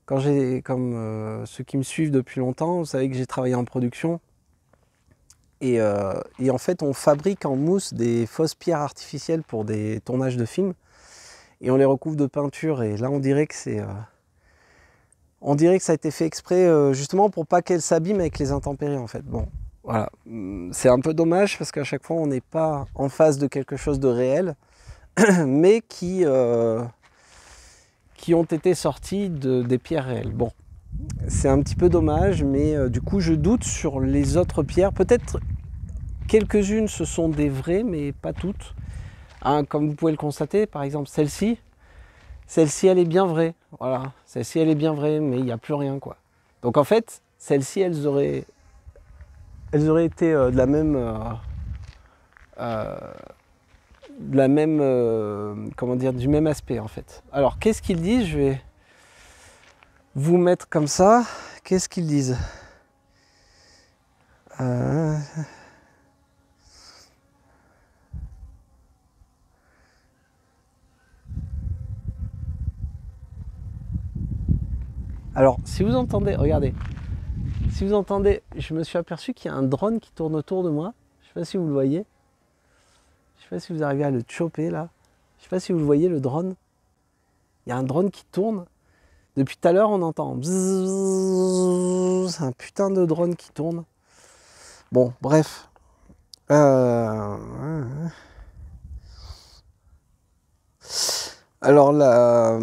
comme ceux qui me suivent depuis longtemps, vous savez que j'ai travaillé en production, et en fait on fabrique en mousse des fausses pierres artificielles pour des tournages de films, et on les recouvre de peinture, et là on dirait que ça a été fait exprès justement pour pas qu'elles s'abîment avec les intempéries en fait. Bon, voilà. C'est un peu dommage parce qu'à chaque fois on n'est pas en face de quelque chose de réel, mais qui ont été sortis des pierres réelles. Bon, c'est un petit peu dommage, mais du coup je doute sur les autres pierres. Peut-être quelques-unes ce sont des vraies, mais pas toutes. Hein, comme vous pouvez le constater, par exemple celle-ci, elle est bien vraie. Voilà, celle-ci elle est bien vraie, mais il n'y a plus rien quoi. Donc en fait, celles-ci elles auraient été de la même, comment dire, du même aspect en fait. Alors qu'est-ce qu'ils disent? Je vais vous mettre comme ça. Qu'est-ce qu'ils disent? Alors, si vous entendez, regardez, si vous entendez, je me suis aperçu qu'il y a un drone qui tourne autour de moi. Je ne sais pas si vous le voyez. Je ne sais pas si vous arrivez à le choper là. Je ne sais pas si vous le voyez le drone. Il y a un drone qui tourne. Depuis tout à l'heure, on entend bzzz, c'est un putain de drone qui tourne. Bon, bref. Alors là.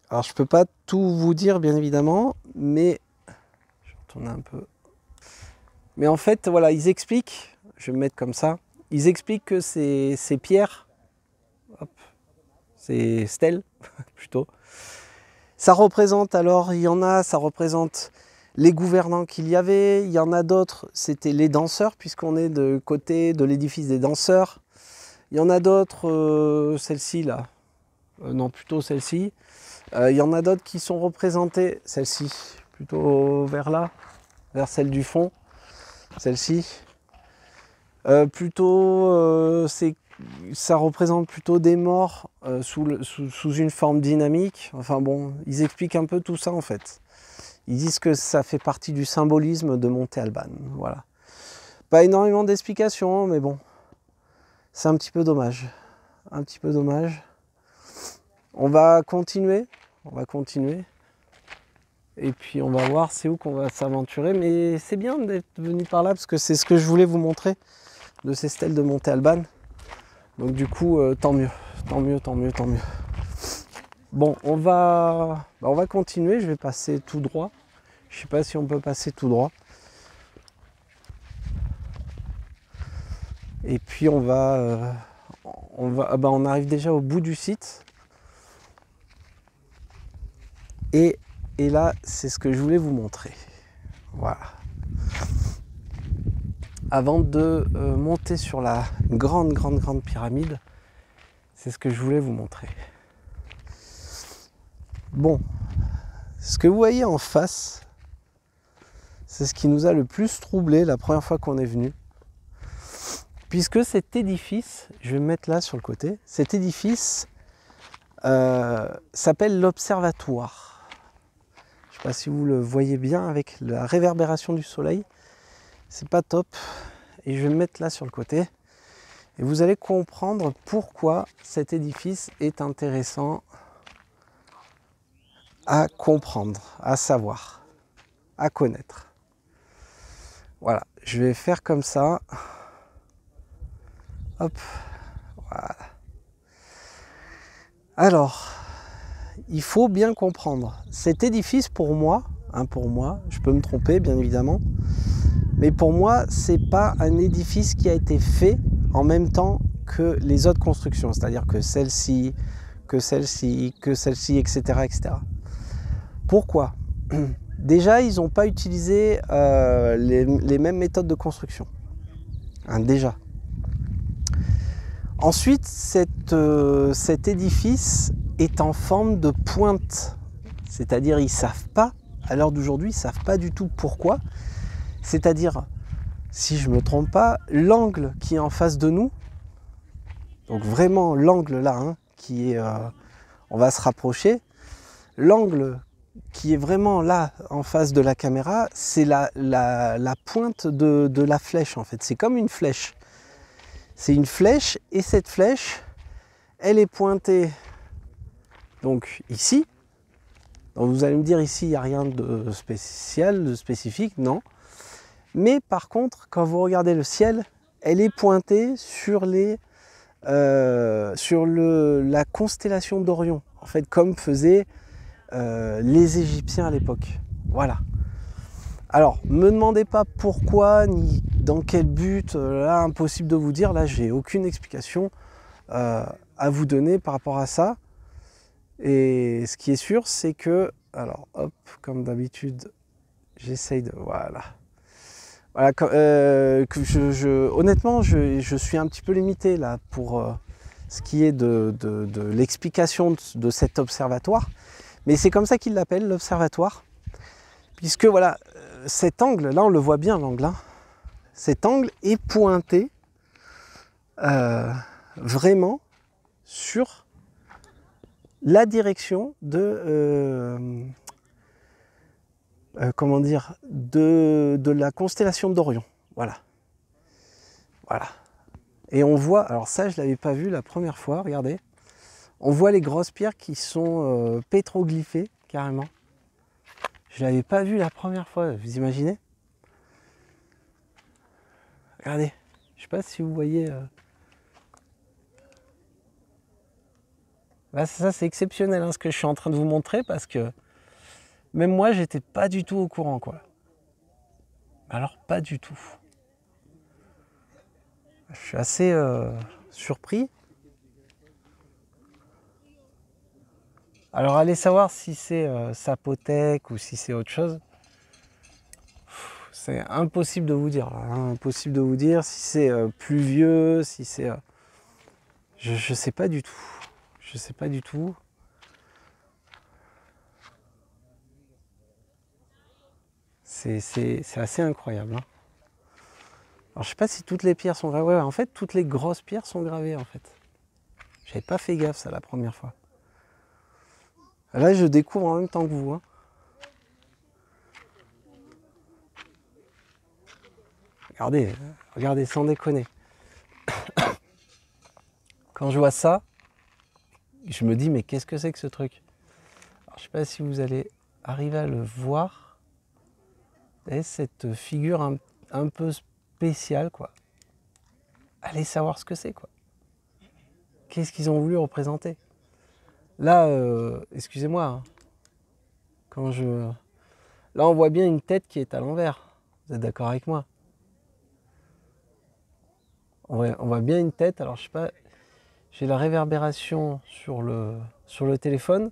Alors je peux pas tout vous dire bien évidemment, mais je vais retourner un peu. Mais en fait voilà, ils expliquent, je vais me mettre comme ça, ils expliquent que ces pierres, hop, ces stèles plutôt, ça représente alors, il y en a, ça représente les gouvernants qu'il y avait, il y en a d'autres, c'était les danseurs, puisqu'on est de côté de l'édifice des danseurs. Il y en a d'autres, celle-ci là, non plutôt celle-ci. Il y en a d'autres qui sont représentées, celle-ci, plutôt vers là, vers celle du fond, celle-ci. Ça représente plutôt des morts sous une forme dynamique. Enfin bon, ils expliquent un peu tout ça en fait. Ils disent que ça fait partie du symbolisme de Monte Alban. Voilà. Pas énormément d'explications, mais bon, c'est un petit peu dommage. Un petit peu dommage. On va continuer. Et puis on va voir c'est où qu'on va s'aventurer. Mais c'est bien d'être venu par là parce que c'est ce que je voulais vous montrer de ces stèles de Monte Alban. Donc du coup, tant mieux. Bon, on va continuer. Je vais passer tout droit. Je sais pas si on peut passer tout droit. Et puis on arrive déjà au bout du site. Et là, c'est ce que je voulais vous montrer. Voilà. Avant de monter sur la grande pyramide, c'est ce que je voulais vous montrer. Bon, ce que vous voyez en face, c'est ce qui nous a le plus troublé la première fois qu'on est venu. Puisque cet édifice, je vais me mettre là sur le côté, cet édifice s'appelle l'Observatoire. Je ne sais pas si vous le voyez bien avec la réverbération du soleil. C'est pas top. Et je vais me mettre là sur le côté. Et vous allez comprendre pourquoi cet édifice est intéressant à comprendre, à savoir, à connaître. Voilà, je vais faire comme ça. Hop, voilà. Alors, il faut bien comprendre. Cet édifice, pour moi, je peux me tromper bien évidemment, mais pour moi, c'est pas un édifice qui a été fait en même temps que les autres constructions, c'est-à-dire que celle-ci, etc., etc. Pourquoi ? Déjà, ils n'ont pas utilisé les mêmes méthodes de construction. Hein, déjà. Ensuite, cet édifice est en forme de pointe. C'est-à-dire, ils ne savent pas, à l'heure d'aujourd'hui, ils ne savent pas du tout pourquoi. C'est-à-dire, si je ne me trompe pas, l'angle qui est en face de nous, donc vraiment l'angle là, hein, qui est, on va se rapprocher, l'angle qui est vraiment là en face de la caméra, c'est la pointe de la flèche en fait. C'est comme une flèche. C'est une flèche et cette flèche, elle est pointée donc ici. Donc vous allez me dire ici, il n'y a rien de spécial, de spécifique, non. Mais par contre, quand vous regardez le ciel, elle est pointée sur la constellation d'Orion. En fait, comme faisaient les Égyptiens à l'époque. Voilà. Alors, me demandez pas pourquoi, ni dans quel but, là, impossible de vous dire. Là, j'ai aucune explication à vous donner par rapport à ça. Et ce qui est sûr, c'est que, alors, hop, comme d'habitude, j'essaye de, voilà. Voilà, honnêtement, je suis un petit peu limité là pour ce qui est de l'explication de cet observatoire. Mais c'est comme ça qu'ils l'appellent, l'observatoire. Puisque voilà, cet angle, là on le voit bien l'angle, hein, cet angle est pointé vraiment sur la direction de comment dire, de la constellation d'Orion. Voilà. Voilà. Et on voit, alors ça je ne l'avais pas vu la première fois, regardez. On voit les grosses pierres qui sont pétroglyphées carrément. Je ne l'avais pas vu la première fois, vous imaginez? Regardez, je ne sais pas si vous voyez. Là, ça c'est exceptionnel hein, ce que je suis en train de vous montrer parce que même moi j'étais pas du tout au courant quoi. Alors pas du tout. Je suis assez surpris. Alors allez savoir si c'est Sapothèque ou si c'est autre chose. C'est impossible de vous dire. Là, hein, impossible de vous dire si c'est plus vieux, si c'est... je sais pas du tout. Je sais pas du tout. C'est assez incroyable. Hein. Alors je sais pas si toutes les pierres sont gravées. Ouais, en fait, toutes les grosses pierres sont gravées en fait. J'avais pas fait gaffe ça la première fois. Là, je découvre en même temps que vous. Hein. Regardez, regardez, sans déconner. Quand je vois ça, je me dis, mais qu'est-ce que c'est que ce truc? Alors, je sais pas si vous allez arriver à le voir. Vous voyez, cette figure un peu spéciale, quoi. Allez savoir ce que c'est, quoi. Qu'est-ce qu'ils ont voulu représenter? Là, excusez-moi, hein, quand je... Là, on voit bien une tête qui est à l'envers. Vous êtes d'accord avec moi? On voit bien une tête. Alors, je sais pas, j'ai la réverbération sur le téléphone.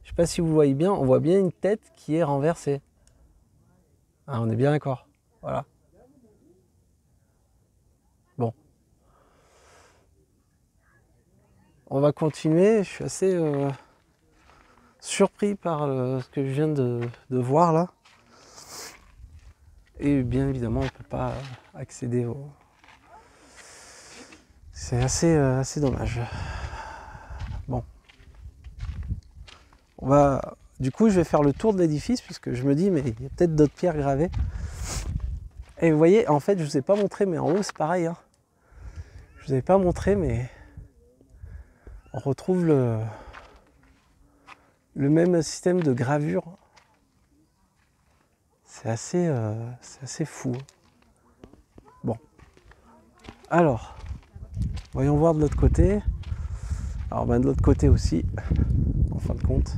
Je sais pas si vous le voyez bien. On voit bien une tête qui est renversée. Ah, on est bien d'accord. Voilà. Bon. On va continuer. Je suis assez surpris par ce que je viens de voir là. Et bien évidemment, on ne peut pas accéder au... C'est assez dommage. Bon. Du coup, je vais faire le tour de l'édifice puisque je me dis, mais il y a peut-être d'autres pierres gravées. Et vous voyez, en fait, je ne vous ai pas montré, mais en haut, c'est pareil. Hein. Je ne vous avais pas montré, mais on retrouve le même système de gravure. C'est assez fou. Bon. Alors, voyons voir de l'autre côté. Alors, de l'autre côté aussi, en fin de compte.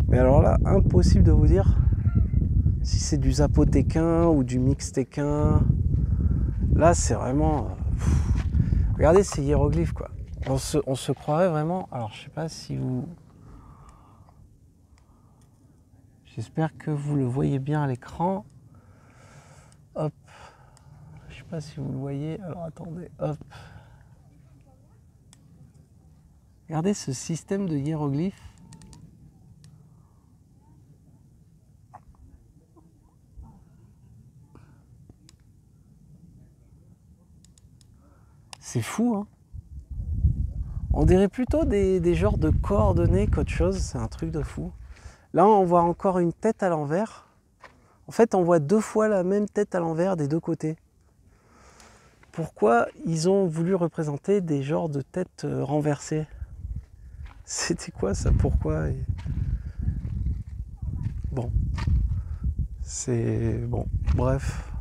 Mais alors là, impossible de vous dire si c'est du zapothéquin ou du mixtéquin. Là, c'est vraiment... regardez ces hiéroglyphes, quoi. On se croirait vraiment... Alors, je sais pas si vous... J'espère que vous le voyez bien à l'écran. Hop. Je sais pas si vous le voyez. Alors, attendez. Hop. Regardez ce système de hiéroglyphes. C'est fou, hein. On dirait plutôt des genres de coordonnées qu'autre chose. C'est un truc de fou. Là, on voit encore une tête à l'envers. En fait, on voit 2 fois la même tête à l'envers des 2 côtés. Pourquoi ils ont voulu représenter des genres de têtes renversées? C'était quoi ça? Pourquoi? Bon. C'est... Bon, bref.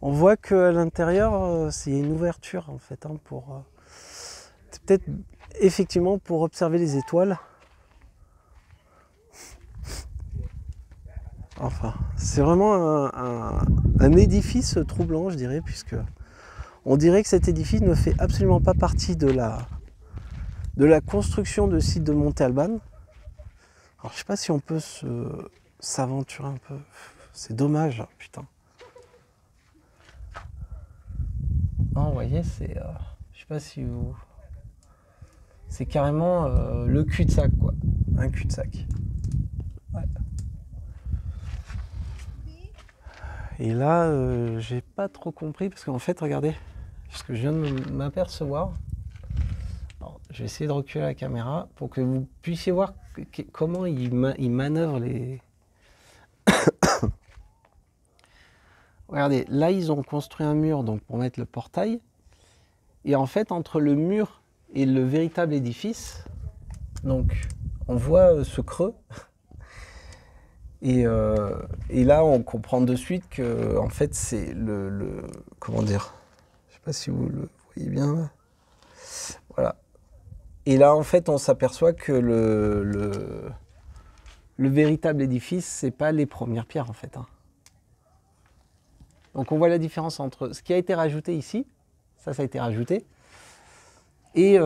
On voit qu'à l'intérieur, il y a une ouverture en fait, hein, pour... c'est peut-être effectivement pour observer les étoiles. Enfin, c'est vraiment un édifice troublant, je dirais, puisque on dirait que cet édifice ne fait absolument pas partie de la construction de site de Monte Albán. Alors, je sais pas si on peut s'aventurer un peu. C'est dommage, putain. Non, vous voyez, c'est... je sais pas si vous... C'est carrément le cul-de-sac, quoi. Un cul-de-sac. Ouais. Et là, j'ai pas trop compris, parce qu'en fait, regardez, ce que je viens de m'apercevoir. Je vais essayer de reculer la caméra pour que vous puissiez voir comment il manœuvre les... Regardez, là, ils ont construit un mur donc, pour mettre le portail. Et en fait, entre le mur et le véritable édifice, donc, on voit ce creux. Et là, on comprend de suite que, en fait, c'est le... Comment dire? Je ne sais pas si vous le voyez bien. Là. Voilà. Et là, en fait, on s'aperçoit que le véritable édifice, c'est pas les premières pierres, en fait. Hein. Donc, on voit la différence entre ce qui a été rajouté ici, ça a été rajouté, et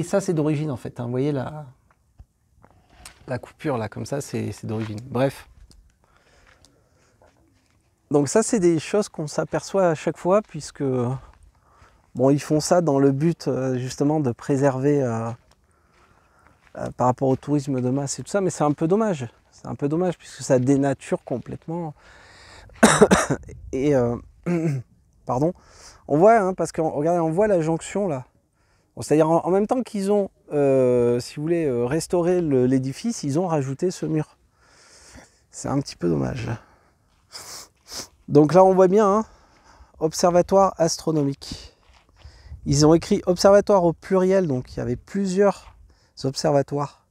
ça, c'est d'origine, en fait. Hein. Vous voyez la coupure, là, comme ça, c'est d'origine. Bref. Donc ça, c'est des choses qu'on s'aperçoit à chaque fois, puisque Bon, ils font ça dans le but justement de préserver par rapport au tourisme de masse et tout ça, mais c'est un peu dommage. C'est un peu dommage puisque ça dénature complètement. Et pardon, on voit, hein, parce que regardez, on voit la jonction là. Bon, c'est-à-dire en même temps qu'ils ont, si vous voulez, restauré l'édifice, ils ont rajouté ce mur. C'est un petit peu dommage. Donc là, on voit bien, hein, observatoire astronomique. Ils ont écrit observatoire au pluriel, donc il y avait plusieurs observatoires.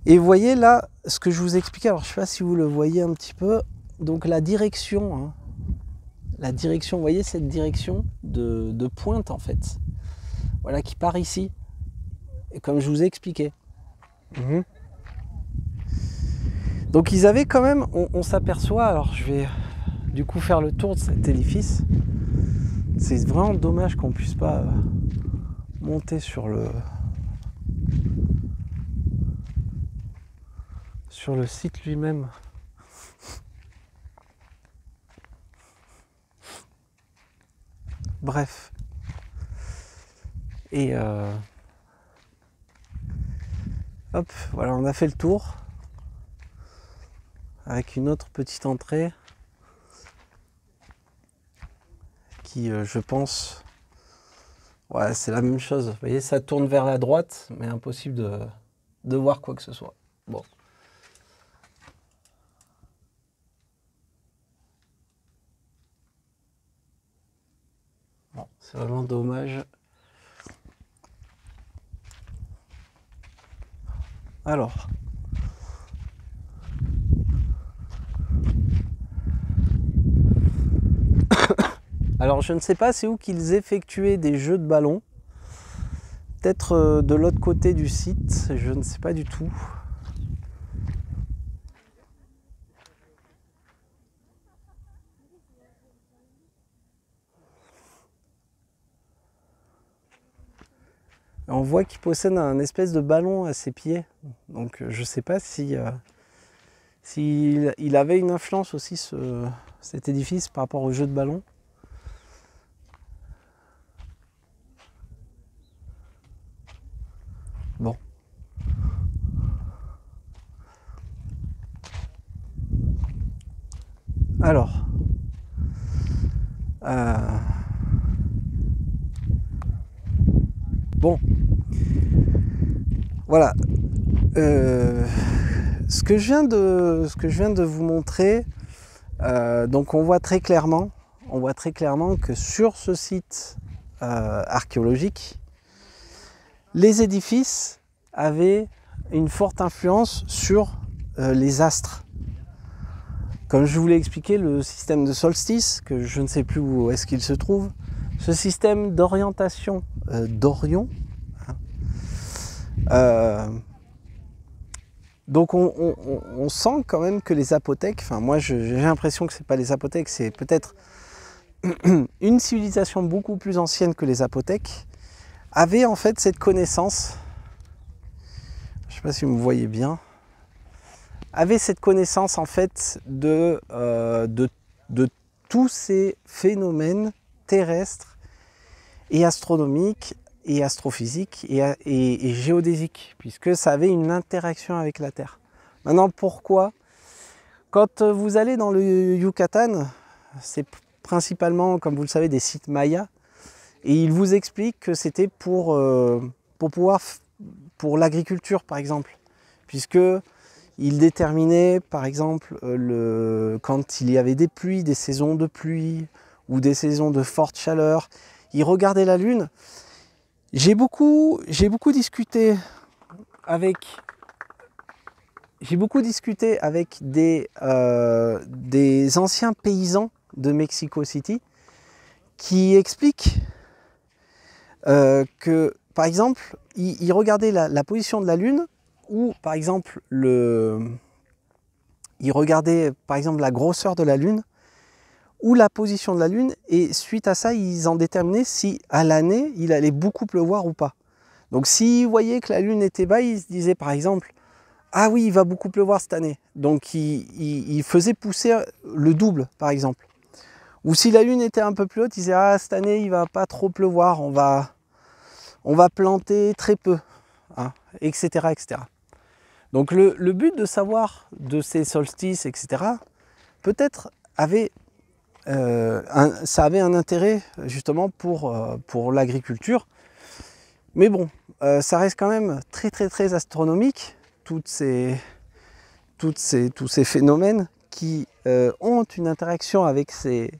Et vous voyez là, ce que je vous expliquais, alors je ne sais pas si vous le voyez un petit peu, donc la direction, hein, vous voyez cette direction de pointe en fait, voilà, qui part ici, et comme je vous ai expliqué. Donc ils avaient quand même, on s'aperçoit, alors je vais du coup faire le tour de cet édifice. C'est vraiment dommage qu'on puisse pas monter sur le site lui-même. Bref. Et hop, voilà, on a fait le tour avec une autre petite entrée qui, je pense, ouais, c'est la même chose. Vous voyez, ça tourne vers la droite, mais impossible de voir quoi que ce soit. Bon. Bon, c'est vraiment dommage. Alors. Alors je ne sais pas c'est où qu'ils effectuaient des jeux de ballon. Peut-être de l'autre côté du site, je ne sais pas du tout. On voit qu'il possède un espèce de ballon à ses pieds. Donc je ne sais pas si il avait une influence aussi cet édifice par rapport au jeu de ballon. Bon. Alors. Bon. Voilà. Ce que je viens de vous montrer, donc on voit très clairement que sur ce site archéologique, les édifices avaient une forte influence sur les astres. Comme je vous l'ai expliqué, le système de solstice, que je ne sais plus où est-ce qu'il se trouve, ce système d'orientation d'Orion, donc on sent quand même que les apothèques, enfin moi j'ai l'impression que c'est pas les apothèques, c'est peut-être une civilisation beaucoup plus ancienne que les apothèques, avait en fait cette connaissance, je ne sais pas si vous me voyez bien, avait cette connaissance en fait de tous ces phénomènes terrestres et astronomiques et astrophysiques et géodésiques, puisque ça avait une interaction avec la Terre. Maintenant, pourquoi? Quand vous allez dans le Yucatan, c'est principalement, comme vous le savez, des sites mayas, et ils vous expliquent que c'était pour l'agriculture, par exemple, puisque ils déterminaient, par exemple, quand il y avait des pluies, des saisons de pluie ou des saisons de forte chaleur, ils regardaient la Lune. J'ai beaucoup discuté avec des anciens paysans de Mexico City qui expliquent que, par exemple, ils regardaient la position de la Lune, ou par exemple ils regardaient par exemple la grosseur de la Lune ou la position de la Lune, et suite à ça ils en déterminaient si à l'année il allait beaucoup pleuvoir ou pas. Donc s'ils voyaient que la Lune était bas, ils se disaient par exemple ah oui, il va beaucoup pleuvoir cette année, donc ils faisaient pousser le double par exemple. Ou si la lune était un peu plus haute, ils disaient ah cette année il va pas trop pleuvoir, on va planter très peu, hein, etc., etc. Donc le but de savoir de ces solstices, etc., peut-être ça avait un intérêt justement pour l'agriculture. Mais bon, ça reste quand même très très très astronomique, tous ces phénomènes qui ont une interaction avec ces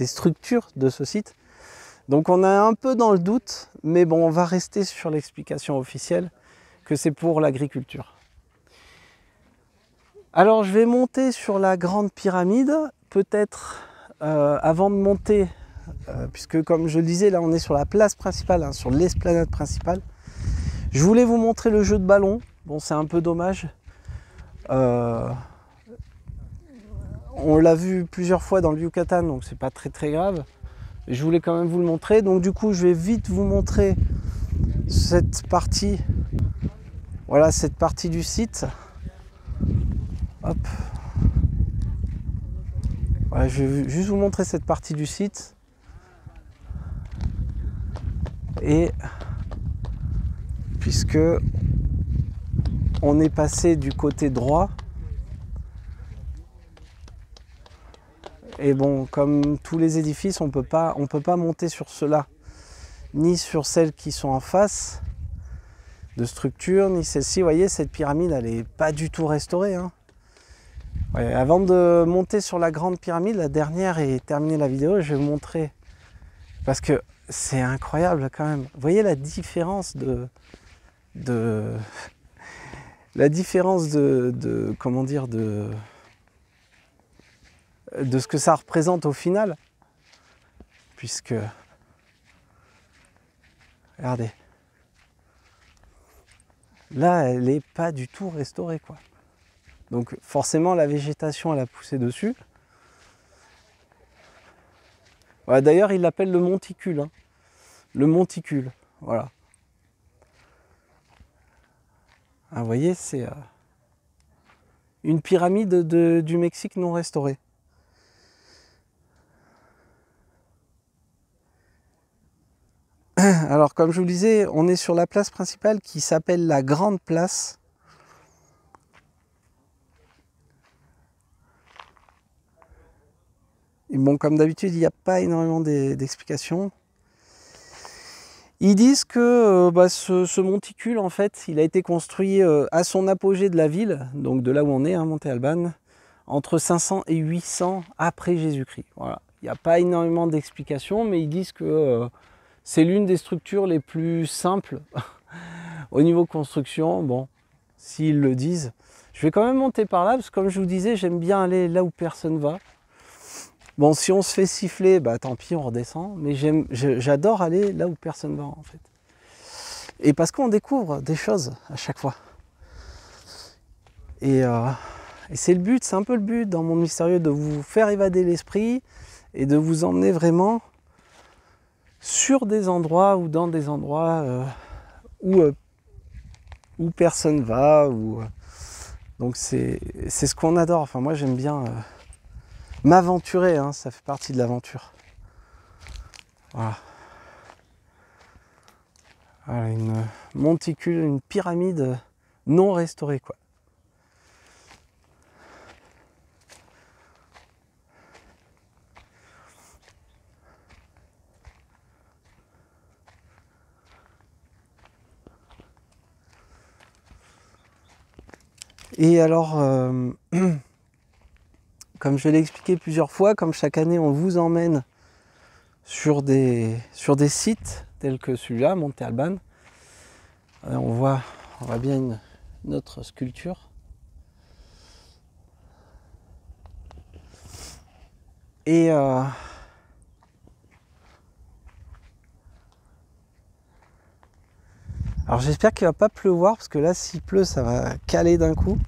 structures de ce site. Donc on est un peu dans le doute, mais bon, on va rester sur l'explication officielle que c'est pour l'agriculture. Alors je vais monter sur la grande pyramide, peut-être avant de monter, puisque comme je le disais, là on est sur la place principale, hein, sur l'esplanade principale. Je voulais vous montrer le jeu de ballon. Bon, c'est un peu dommage. On l'a vu plusieurs fois dans le Yucatan, donc c'est pas très très grave. Je voulais quand même vous le montrer. Donc du coup, je vais vite vous montrer cette partie. Voilà, cette partie du site. Hop. Voilà, je vais juste vous montrer cette partie du site. Et puisque on est passé du côté droit, et bon, comme tous les édifices, on peut pas monter sur ceux-là, ni sur celles qui sont en face de structure, ni celle-ci. Vous voyez, cette pyramide, elle n'est pas du tout restaurée, hein. Ouais, avant de monter sur la grande pyramide, la dernière, et terminer la vidéo, je vais vous montrer, parce que c'est incroyable quand même. Vous voyez la différence comment dire, de ce que ça représente au final, puisque regardez, là elle n'est pas du tout restaurée, quoi. Donc forcément la végétation elle a poussé dessus. Voilà, d'ailleurs il l'appelle le monticule, hein. Le monticule, voilà. Ah, vous voyez, c'est une pyramide du Mexique non restaurée. Alors comme je vous le disais, on est sur la place principale qui s'appelle la Grande Place. Et bon, comme d'habitude, il n'y a pas énormément d'explications. Ils disent que ce monticule, en fait, il a été construit à son apogée de la ville, donc de là où on est, hein, Monte Alban, entre 500 et 800 après Jésus-Christ. Voilà. Il n'y a pas énormément d'explications, mais ils disent que c'est l'une des structures les plus simples au niveau construction. Bon, s'ils le disent. Je vais quand même monter par là, parce que comme je vous disais, j'aime bien aller là où personne va. Bon, si on se fait siffler, bah tant pis, on redescend. Mais j'adore aller là où personne va, en fait. Et parce qu'on découvre des choses à chaque fois. Et c'est le but, c'est un peu le but dans Monde Mystérieux, de vous faire évader l'esprit et de vous emmener vraiment sur des endroits ou dans des endroits où personne va. Donc c'est ce qu'on adore. Enfin, moi j'aime bien m'aventurer, hein, ça fait partie de l'aventure. Voilà. Voilà, une monticule, une pyramide non restaurée, quoi. Et alors, comme je l'ai expliqué plusieurs fois, comme chaque année on vous emmène sur des sites tels que celui-là, Monte Alban, on voit bien une autre sculpture. Et alors j'espère qu'il ne va pas pleuvoir, parce que là s'il pleut ça va caler d'un coup.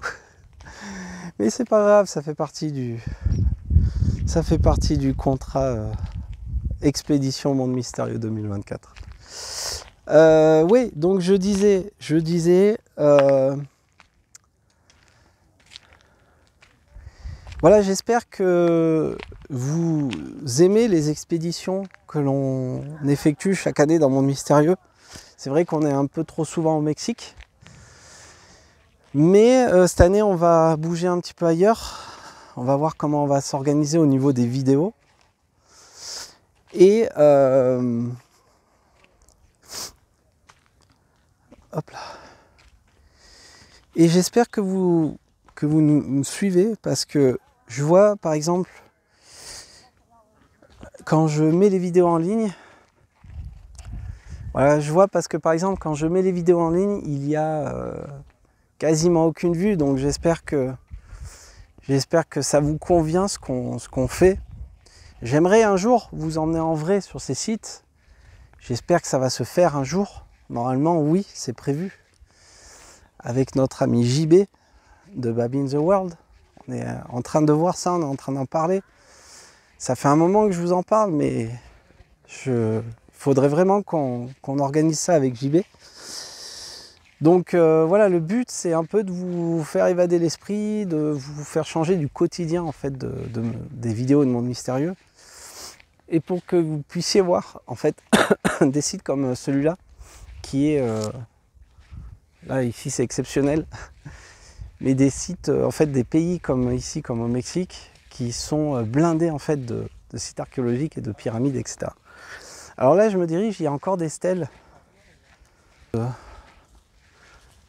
Mais c'est pas grave, ça fait partie du contrat Expédition Monde Mystérieux 2024. Oui, donc je disais Voilà, j'espère que vous aimez les expéditions que l'on effectue chaque année dans Monde Mystérieux. C'est vrai qu'on est un peu trop souvent au Mexique. Mais cette année, on va bouger un petit peu ailleurs. On va voir comment on va s'organiser au niveau des vidéos. Et hop là. Et j'espère que vous nous suivez, parce que je vois par exemple quand je mets les vidéos en ligne, voilà, je vois parce que par exemple quand je mets les vidéos en ligne, il y a quasiment aucune vue, donc j'espère que ça vous convient ce qu'on fait. J'aimerais un jour vous emmener en vrai sur ces sites. J'espère que ça va se faire un jour. Normalement, oui, c'est prévu. Avec notre ami JB de Baby in the World. On est en train de voir ça, on est en train d'en parler. Ça fait un moment que je vous en parle, mais il faudrait vraiment qu'on organise ça avec JB. Donc voilà, le but c'est un peu de vous faire évader l'esprit, de vous faire changer du quotidien en fait des vidéos de Monde Mystérieux. Et pour que vous puissiez voir en fait des sites comme celui-là, qui est là ici c'est exceptionnel, mais des sites en fait des pays comme ici, comme au Mexique, qui sont blindés en fait de sites archéologiques et de pyramides, etc. Alors là je me dirige, il y a encore des stèles.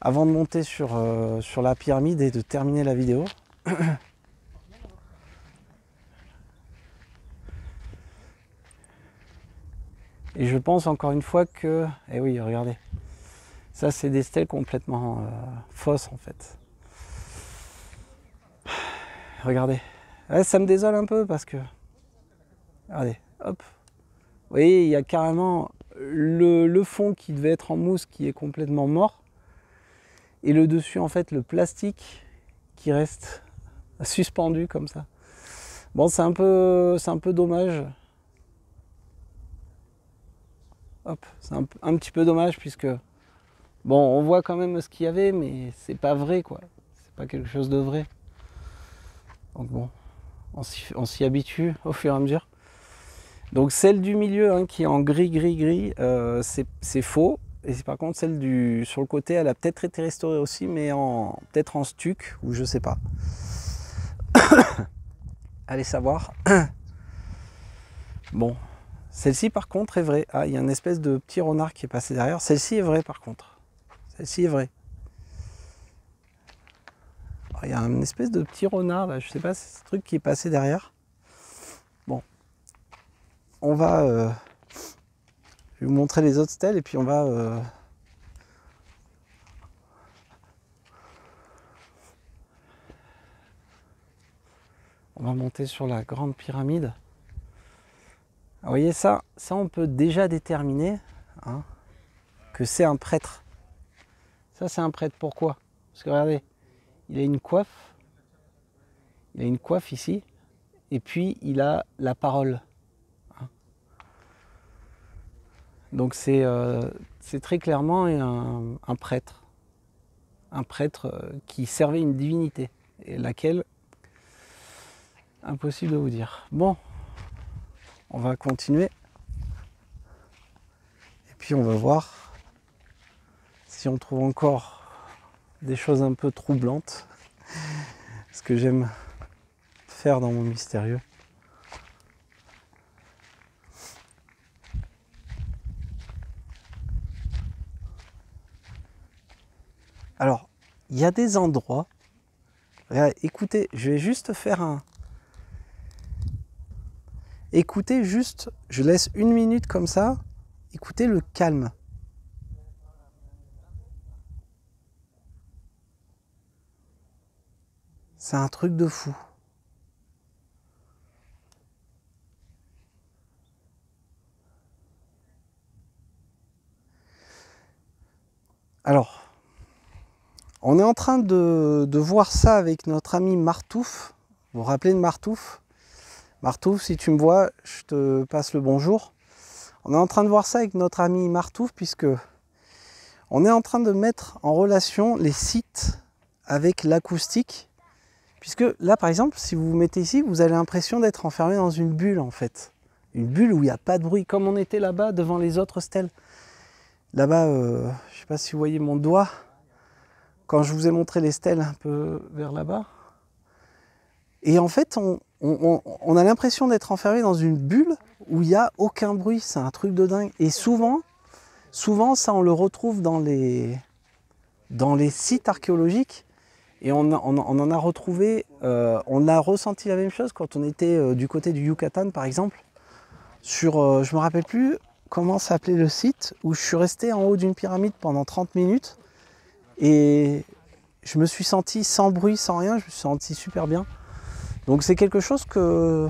Avant de monter sur la pyramide et de terminer la vidéo. Et je pense encore une fois que... Eh oui, regardez. Ça, c'est des stèles complètement fausses, en fait. Regardez. Ouais, ça me désole un peu parce que... Regardez, hop. Vous voyez, il y a carrément le fond qui devait être en mousse qui est complètement mort. Et le dessus, en fait, le plastique qui reste suspendu comme ça. Bon, c'est un peu dommage. Hop, c'est un petit peu dommage puisque bon, on voit quand même ce qu'il y avait, mais c'est pas vrai quoi. C'est pas quelque chose de vrai. Donc bon, on s'y habitue au fur et à mesure. Donc celle du milieu hein, qui est en gris, c'est faux. Et par contre celle sur le côté, elle a peut-être été restaurée aussi, mais peut-être en stuc ou je sais pas. Allez savoir. Bon. Celle-ci par contre est vraie. Ah, il y a une espèce de petit renard qui est passé derrière. Celle-ci est vraie par contre. Celle-ci est vraie. Alors, il y a une espèce de petit renard là, je sais pas, c'est ce truc qui est passé derrière. Bon. On va... je vais vous montrer les autres stèles et puis on va... on va monter sur la grande pyramide. Vous voyez ça on peut déjà déterminer hein, que c'est un prêtre. Ça c'est un prêtre, pourquoi? Parce que regardez, il a une coiffe. Il a une coiffe ici. Et puis il a la parole. Hein. Donc c'est très clairement un prêtre. Un prêtre qui servait une divinité. Et laquelle, impossible de vous dire. Bon. On va continuer. Et puis on va voir si on trouve encore des choses un peu troublantes. Ce que j'aime faire dans Monde Mystérieux. Alors, il y a des endroits. Écoutez, je vais juste faire un... Écoutez juste, je laisse une minute comme ça, écoutez le calme. C'est un truc de fou. Alors, on est en train de voir ça avec notre ami Martouf. Vous vous rappelez de Martouf ? Martouf, si tu me vois, je te passe le bonjour. On est en train de voir ça avec notre ami Martouf, puisque on est en train de mettre en relation les sites avec l'acoustique Puisque là, par exemple, si vous vous mettez ici, vous avez l'impression d'être enfermé dans une bulle, en fait. Une bulle où il n'y a pas de bruit, comme on était là-bas devant les autres stèles. Là-bas, je ne sais pas si vous voyez mon doigt, quand je vous ai montré les stèles un peu vers là-bas. Et en fait, on a l'impression d'être enfermé dans une bulle où il n'y a aucun bruit. C'est un truc de dingue. Et souvent, ça, on le retrouve dans les sites archéologiques. Et on en a retrouvé, on a ressenti la même chose quand on était du côté du Yucatan, par exemple. Sur, je me rappelle plus comment s'appelait le site, où je suis resté en haut d'une pyramide pendant 30 minutes. Et je me suis senti sans bruit, sans rien, je me suis senti super bien. Donc c'est quelque chose que,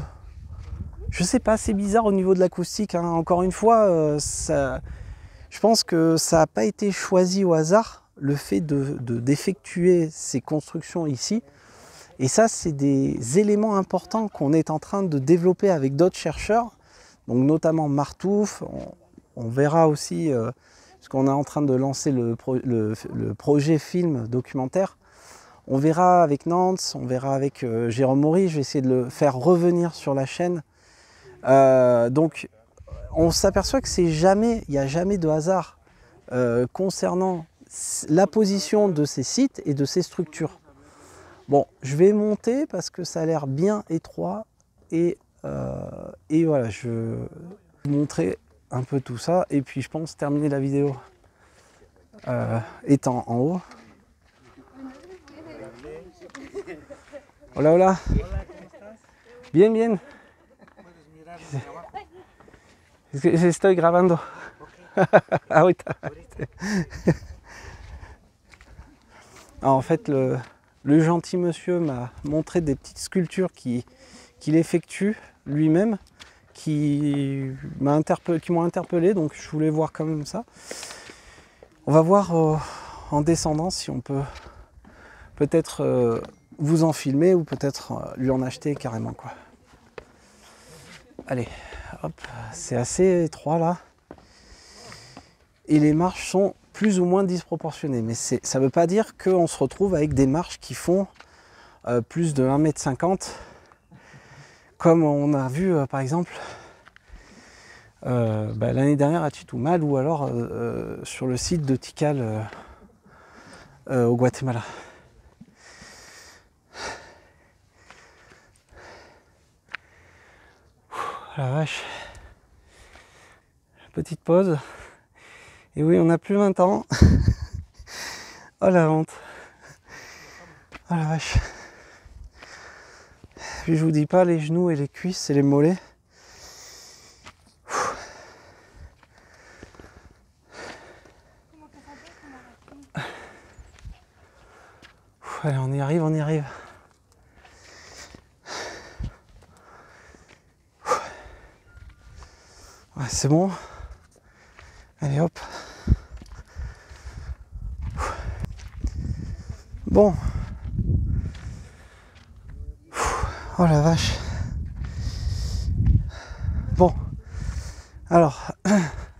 je sais pas, c'est bizarre au niveau de l'acoustique. Hein. Encore une fois, je pense que ça n'a pas été choisi au hasard, le fait d'effectuer ces constructions ici. Et ça, c'est des éléments importants qu'on est en train de développer avec d'autres chercheurs, donc notamment Martouf. On verra aussi, parce qu'on est en train de lancer le projet film documentaire. On verra avec Nantes, on verra avec Jérôme Maury, je vais essayer de le faire revenir sur la chaîne. Donc on s'aperçoit que il n'y a jamais de hasard concernant la position de ces sites et de ces structures. Bon, je vais monter parce que ça a l'air bien étroit et voilà, je vais vous montrer un peu tout ça et puis je pense terminer la vidéo étant en haut. Hola, hola. Bien, bien. Es que estoy grabando. Ahorita. En fait, le gentil monsieur m'a montré des petites sculptures qu'il effectue lui-même, qui m'ont interpellé, donc je voulais voir quand même ça. On va voir en descendant si on peut peut-être vous en filmer ou peut-être lui en acheter carrément, quoi. Allez, hop, c'est assez étroit là. Et les marches sont plus ou moins disproportionnées. Mais ça ne veut pas dire qu'on se retrouve avec des marches qui font plus de 1,50 m. Comme on a vu par exemple l'année dernière à Chetumal ou alors sur le site de Tikal au Guatemala. La vache. Petite pause. Et oui, on n'a plus 20 ans. Oh la honte. Oh la vache. Puis je vous dis pas les genoux et les cuisses et les mollets. Allez, on y arrive, on y arrive. Ouais, c'est bon. Allez hop. Bon. Oh la vache. Bon. Alors,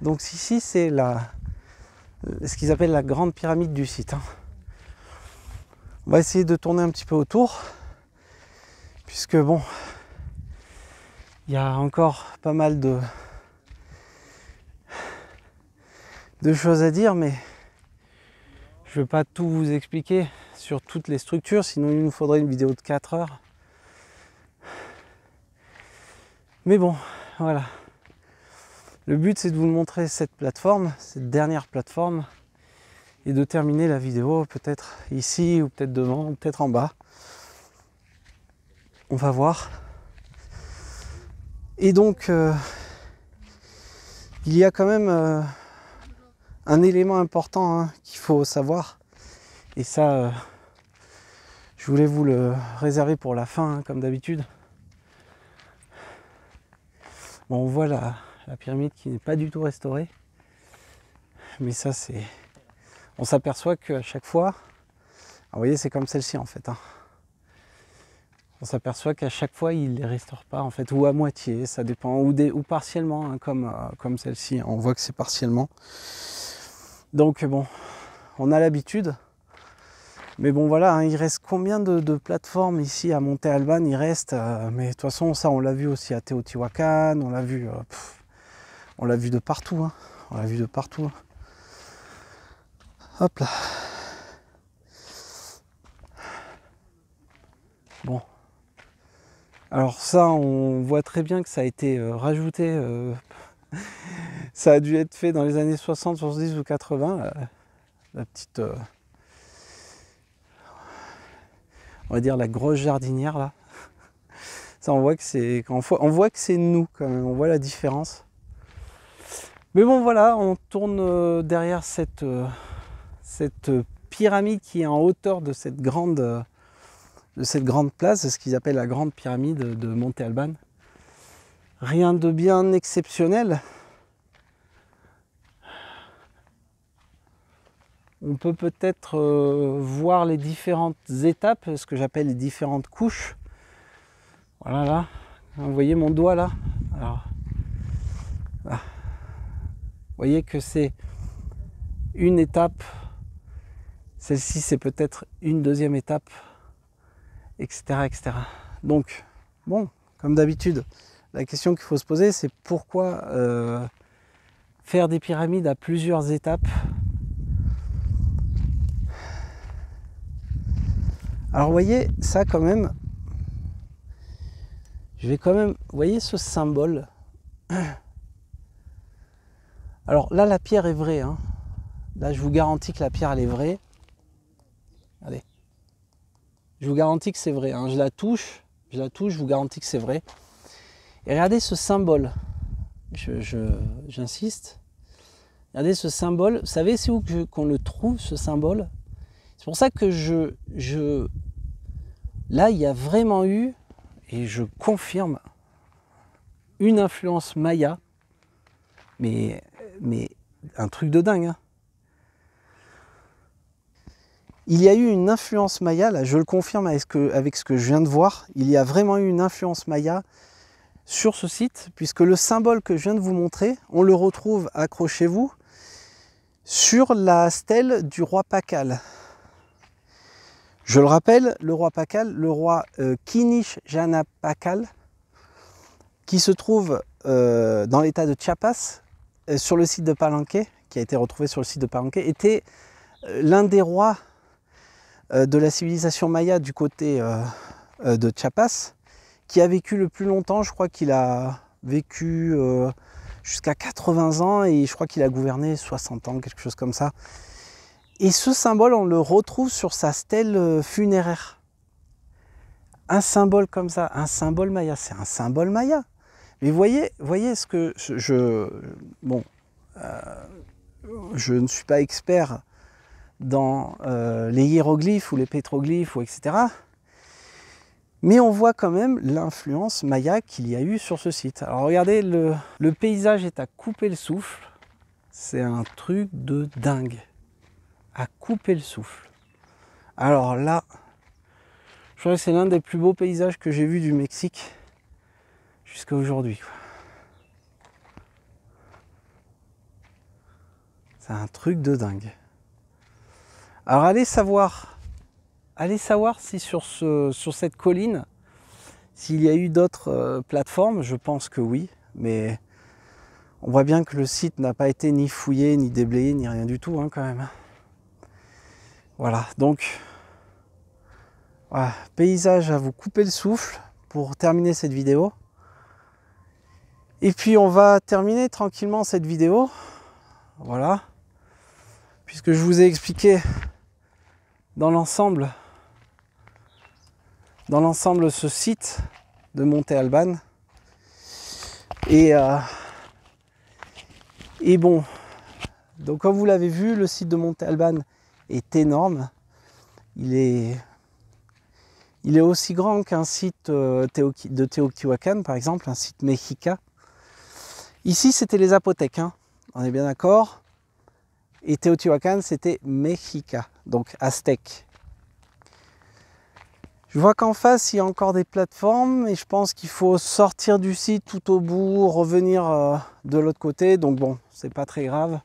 donc ici c'est ce qu'ils appellent la grande pyramide du site. Hein. On va essayer de tourner un petit peu autour. Puisque bon, il y a encore pas mal de choses à dire, mais je ne vais pas tout vous expliquer sur toutes les structures, sinon il nous faudrait une vidéo de 4 heures. Mais bon, voilà. Le but c'est de vous montrer cette plateforme, cette dernière plateforme, et de terminer la vidéo peut-être ici, ou peut-être devant, ou peut-être en bas. On va voir. Et donc, il y a quand même un élément important hein, qu'il faut savoir, et ça je voulais vous le réserver pour la fin hein, comme d'habitude. Bon, on voit la pyramide qui n'est pas du tout restaurée, mais ça c'est, on s'aperçoit qu'à chaque fois, alors, vous voyez c'est comme celle-ci en fait hein. On s'aperçoit qu'à chaque fois ils les restaurent pas en fait, ou à moitié, ça dépend, ou partiellement hein, comme celle-ci, on voit que c'est partiellement. Donc bon, on a l'habitude. Mais bon voilà, hein, il reste combien de plateformes ici à Monte Alban? Il reste, mais de toute façon ça on l'a vu aussi à Teotihuacan, on l'a vu de partout, hein. On l'a vu de partout. Hop là. Bon. Alors ça, on voit très bien que ça a été rajouté. Ça a dû être fait dans les années 60, 70 ou 80. La petite... on va dire la grosse jardinière là. Ça, on voit que c'est... On voit que c'est nous quand même. On voit la différence. Mais bon, voilà, on tourne derrière cette pyramide qui est en hauteur de cette grande place, ce qu'ils appellent la grande pyramide de Monte Alban. Rien de bien exceptionnel. On peut peut-être voir les différentes étapes, ce que j'appelle les différentes couches. Voilà là, vous voyez mon doigt là. Alors, là. Vous voyez que c'est une étape. Celle-ci c'est peut-être une deuxième étape, etc., etc. Donc, bon, comme d'habitude, la question qu'il faut se poser, c'est pourquoi faire des pyramides à plusieurs étapes? Alors, vous voyez, ça quand même, je vais quand même, vous voyez ce symbole? Alors là, la pierre est vraie, hein. Là, je vous garantis que la pierre, elle est vraie. Allez. Je vous garantis que c'est vrai, hein. Je la touche, je vous garantis que c'est vrai. Et regardez ce symbole, j'insiste. Regardez ce symbole, vous savez c'est où qu'on le trouve ce symbole? C'est pour ça que là il y a vraiment eu, et je confirme, une influence maya, mais un truc de dingue, hein. Il y a eu une influence maya, là je le confirme avec ce que je viens de voir, il y a vraiment eu une influence maya sur ce site, puisque le symbole que je viens de vous montrer, on le retrouve, accrochez-vous, sur la stèle du roi Pakal. Je le rappelle, le roi Pakal, le roi Kinish-Jana Pakal, qui se trouve dans l'état de Chiapas, sur le site de Palenque, qui a été retrouvé sur le site de Palenque, était l'un des rois de la civilisation maya du côté de Chiapas, qui a vécu le plus longtemps. Je crois qu'il a vécu jusqu'à 80 ans et je crois qu'il a gouverné 60 ans, quelque chose comme ça. Et ce symbole, on le retrouve sur sa stèle funéraire. Un symbole comme ça, un symbole maya, c'est un symbole maya. Mais voyez ce que je ne suis pas expert dans les hiéroglyphes ou les pétroglyphes, ou etc. Mais on voit quand même l'influence maya qu'il y a eu sur ce site. Alors regardez, le paysage est à couper le souffle. C'est un truc de dingue. À couper le souffle. Alors là, je crois que c'est l'un des plus beaux paysages que j'ai vu du Mexique jusqu'à aujourd'hui. C'est un truc de dingue. Alors allez savoir si sur cette colline, s'il y a eu d'autres plateformes. Je pense que oui, mais on voit bien que le site n'a pas été ni fouillé, ni déblayé, ni rien du tout, hein, quand même. Voilà, donc voilà, paysage à vous couper le souffle pour terminer cette vidéo. Et puis on va terminer tranquillement cette vidéo. Voilà. Puisque je vous ai expliqué dans l'ensemble ce site de Monte Alban. Et bon, donc comme vous l'avez vu, le site de Monte Alban est énorme. Il est aussi grand qu'un site de Teotihuacan, par exemple, un site Mexica. Ici, c'était les Zapotèques, hein, on est bien d'accord. Et Teotihuacan, c'était Mexica, donc aztèque. Je vois qu'en face, il y a encore des plateformes et je pense qu'il faut sortir du site tout au bout, revenir de l'autre côté. Donc bon, c'est pas très grave.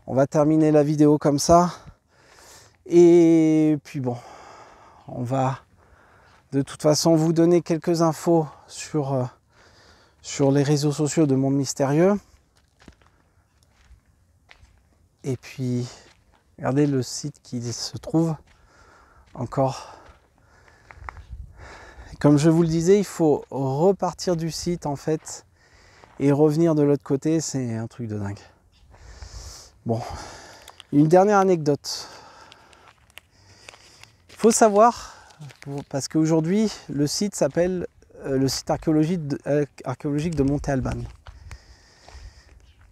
On va terminer la vidéo comme ça. Et puis bon, on va de toute façon vous donner quelques infos sur les réseaux sociaux de Monde Mystérieux. Et puis, regardez le site qui se trouve encore. Comme je vous le disais, il faut repartir du site en fait et revenir de l'autre côté, c'est un truc de dingue. Bon, une dernière anecdote. Il faut savoir, parce qu'aujourd'hui le site s'appelle le site archéologique de Monte Alban. Il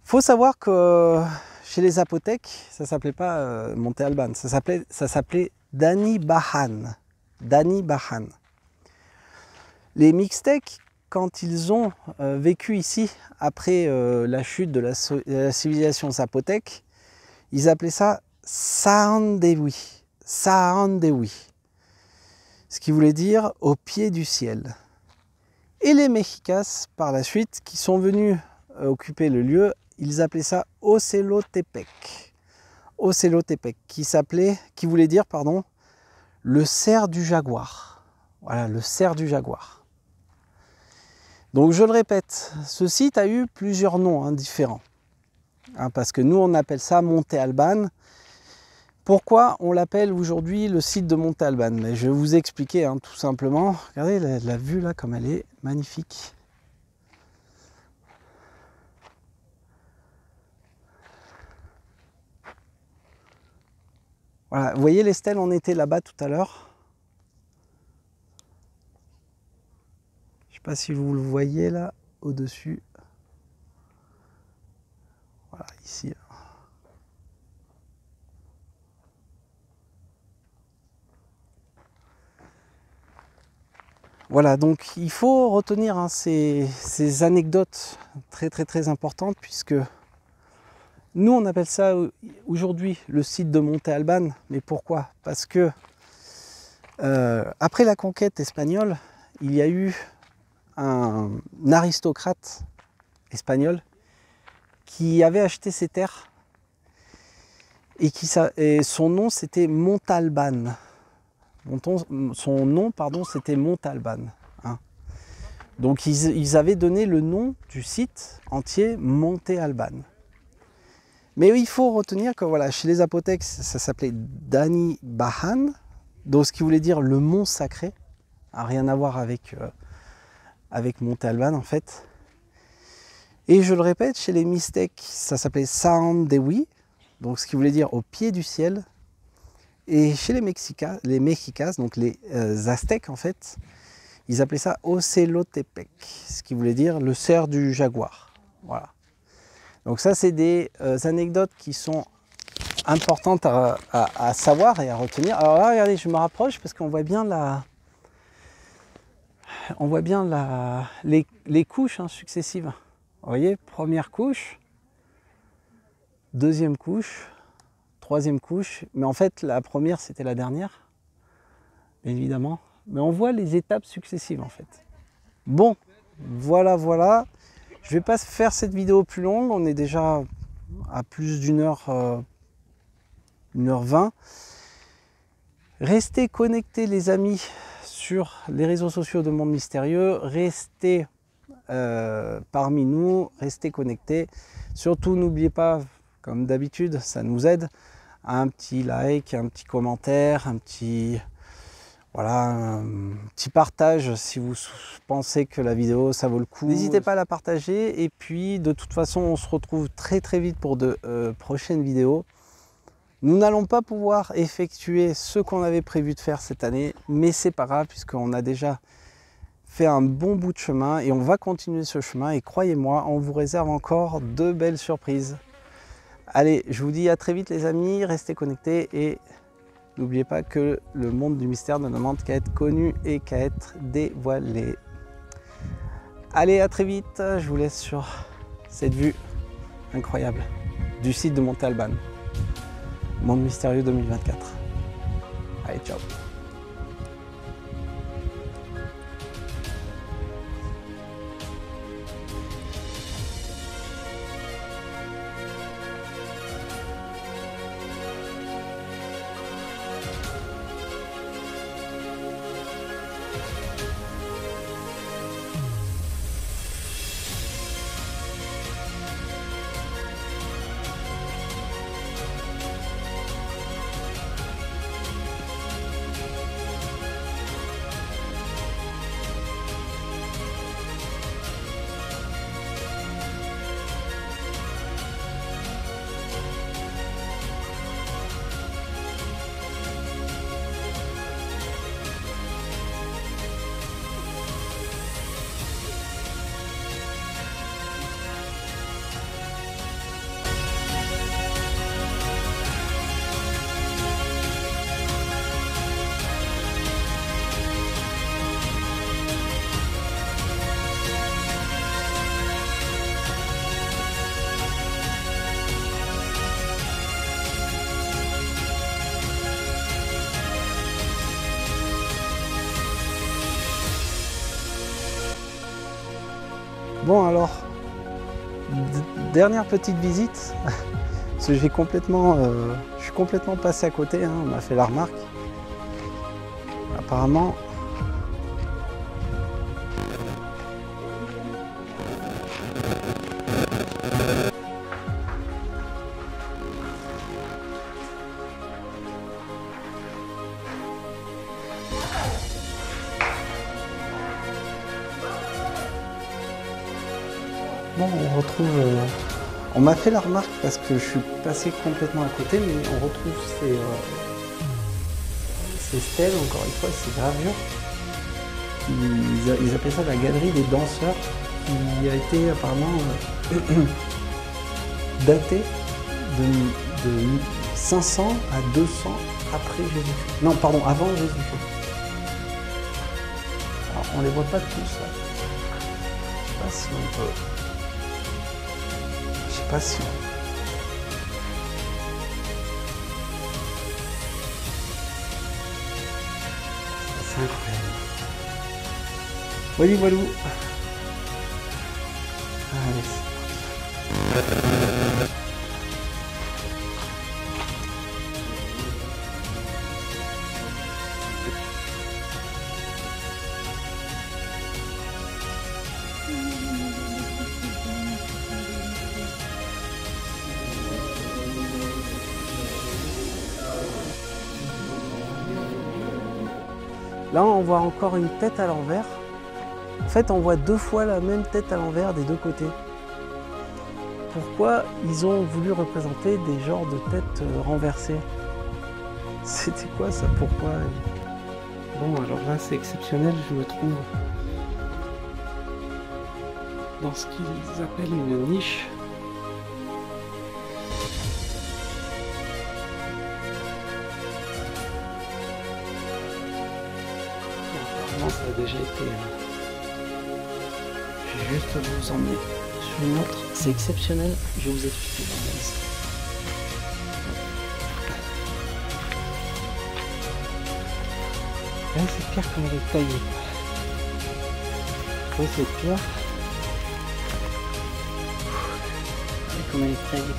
faut savoir que chez les Zapotèques, ça ne s'appelait pas Monte Alban, ça s'appelait Dani Bajan. Dani Bajan. Les Mixtèques, quand ils ont vécu ici, après la chute de la civilisation zapotèque, ils appelaient ça Saandehui. Saandehui. Ce qui voulait dire au pied du ciel. Et les Mexicas, par la suite, qui sont venus occuper le lieu, ils appelaient ça Ocelotepec. Ocelotepec, qui voulait dire, pardon, le cerf du jaguar. Voilà, le cerf du jaguar. Donc je le répète, ce site a eu plusieurs noms différents. Parce que nous on appelle ça Monte Alban. Pourquoi on l'appelle aujourd'hui le site de Monte Alban? Mais je vais vous expliquer tout simplement. Regardez la vue là comme elle est magnifique. Voilà, vous voyez les stèles, on était là-bas tout à l'heure. Je ne sais pas si vous le voyez là, au-dessus. Voilà, ici. Voilà, donc il faut retenir ces anecdotes très importantes, puisque nous on appelle ça aujourd'hui le site de Monte Alban. Mais pourquoi? Parce que après la conquête espagnole, il y a eu un aristocrate espagnol qui avait acheté ces terres et son nom c'était Montalban. Son nom, pardon, c'était Montalban. Donc ils avaient donné le nom du site entier Monte Alban. Mais il faut retenir que voilà, chez les Zapotèques, ça s'appelait Dani Bajan, donc ce qui voulait dire le mont sacré, rien à voir avec Monte Alban en fait. Et je le répète, chez les Mixtèques, ça s'appelait Saandehui, donc ce qui voulait dire au pied du ciel. Et chez les Mexicas, donc les Aztèques en fait, ils appelaient ça Ocelotepec, ce qui voulait dire le cerf du jaguar. Voilà. Donc ça, c'est des anecdotes qui sont importantes à savoir et à retenir. Alors là, regardez, je me rapproche parce qu'on voit bien les couches successives. Vous voyez, première couche, deuxième couche, troisième couche. Mais en fait, la première, c'était la dernière, bien évidemment. Mais on voit les étapes successives, en fait. Bon, voilà. Je ne vais pas faire cette vidéo plus longue. On est déjà à plus d'une heure, 1h20. Restez connectés, les amis, sur les réseaux sociaux de Monde Mystérieux. Restez parmi nous, restez connectés. Surtout, n'oubliez pas, comme d'habitude, ça nous aide, un petit like, un petit commentaire, un petit partage si vous pensez que la vidéo ça vaut le coup. N'hésitez pas à la partager et puis de toute façon on se retrouve très vite pour de prochaines vidéos. Nous n'allons pas pouvoir effectuer ce qu'on avait prévu de faire cette année, mais c'est pas grave puisqu'on a déjà fait un bon bout de chemin et on va continuer ce chemin et croyez-moi, on vous réserve encore de belles surprises. Allez, je vous dis à très vite les amis, restez connectés et n'oubliez pas que le monde du mystère ne demande qu'à être connu et qu'à être dévoilé. Allez, à très vite, je vous laisse sur cette vue incroyable du site de Monte Alban. Monde Mystérieux 2024. Allez, ciao. Bon alors, dernière petite visite, parce que je suis complètement passé à côté, hein, on m'a fait la remarque. Apparemment, bon, on retrouve. On m'a fait la remarque parce que je suis passé complètement à côté, mais on retrouve ces stèles, encore une fois, ces gravures. Ils appellent ça la galerie des danseurs, qui a été apparemment datée de 500 à 200 après Jésus-Christ. Non, pardon, avant Jésus-Christ. Alors, on les voit pas tous là. Je sais pas si on peut. Je sais pas si on. C'est incroyable. Voilà, voilà. Allez, c'est parti. Là, on voit encore une tête à l'envers. En fait, on voit 2 fois la même tête à l'envers des 2 côtés. Pourquoi ils ont voulu représenter des genres de têtes renversées? C'était quoi ça? Pourquoi? Bon, alors là, c'est exceptionnel, je me trouve dans ce qu'ils appellent une niche. Ça a déjà été. Je vais juste vous emmener sur une autre. C'est exceptionnel. Je vais vous expliquer. Là, cette pierre comme elle est taillée. Oui, cette pierre. Comme elle est taillée.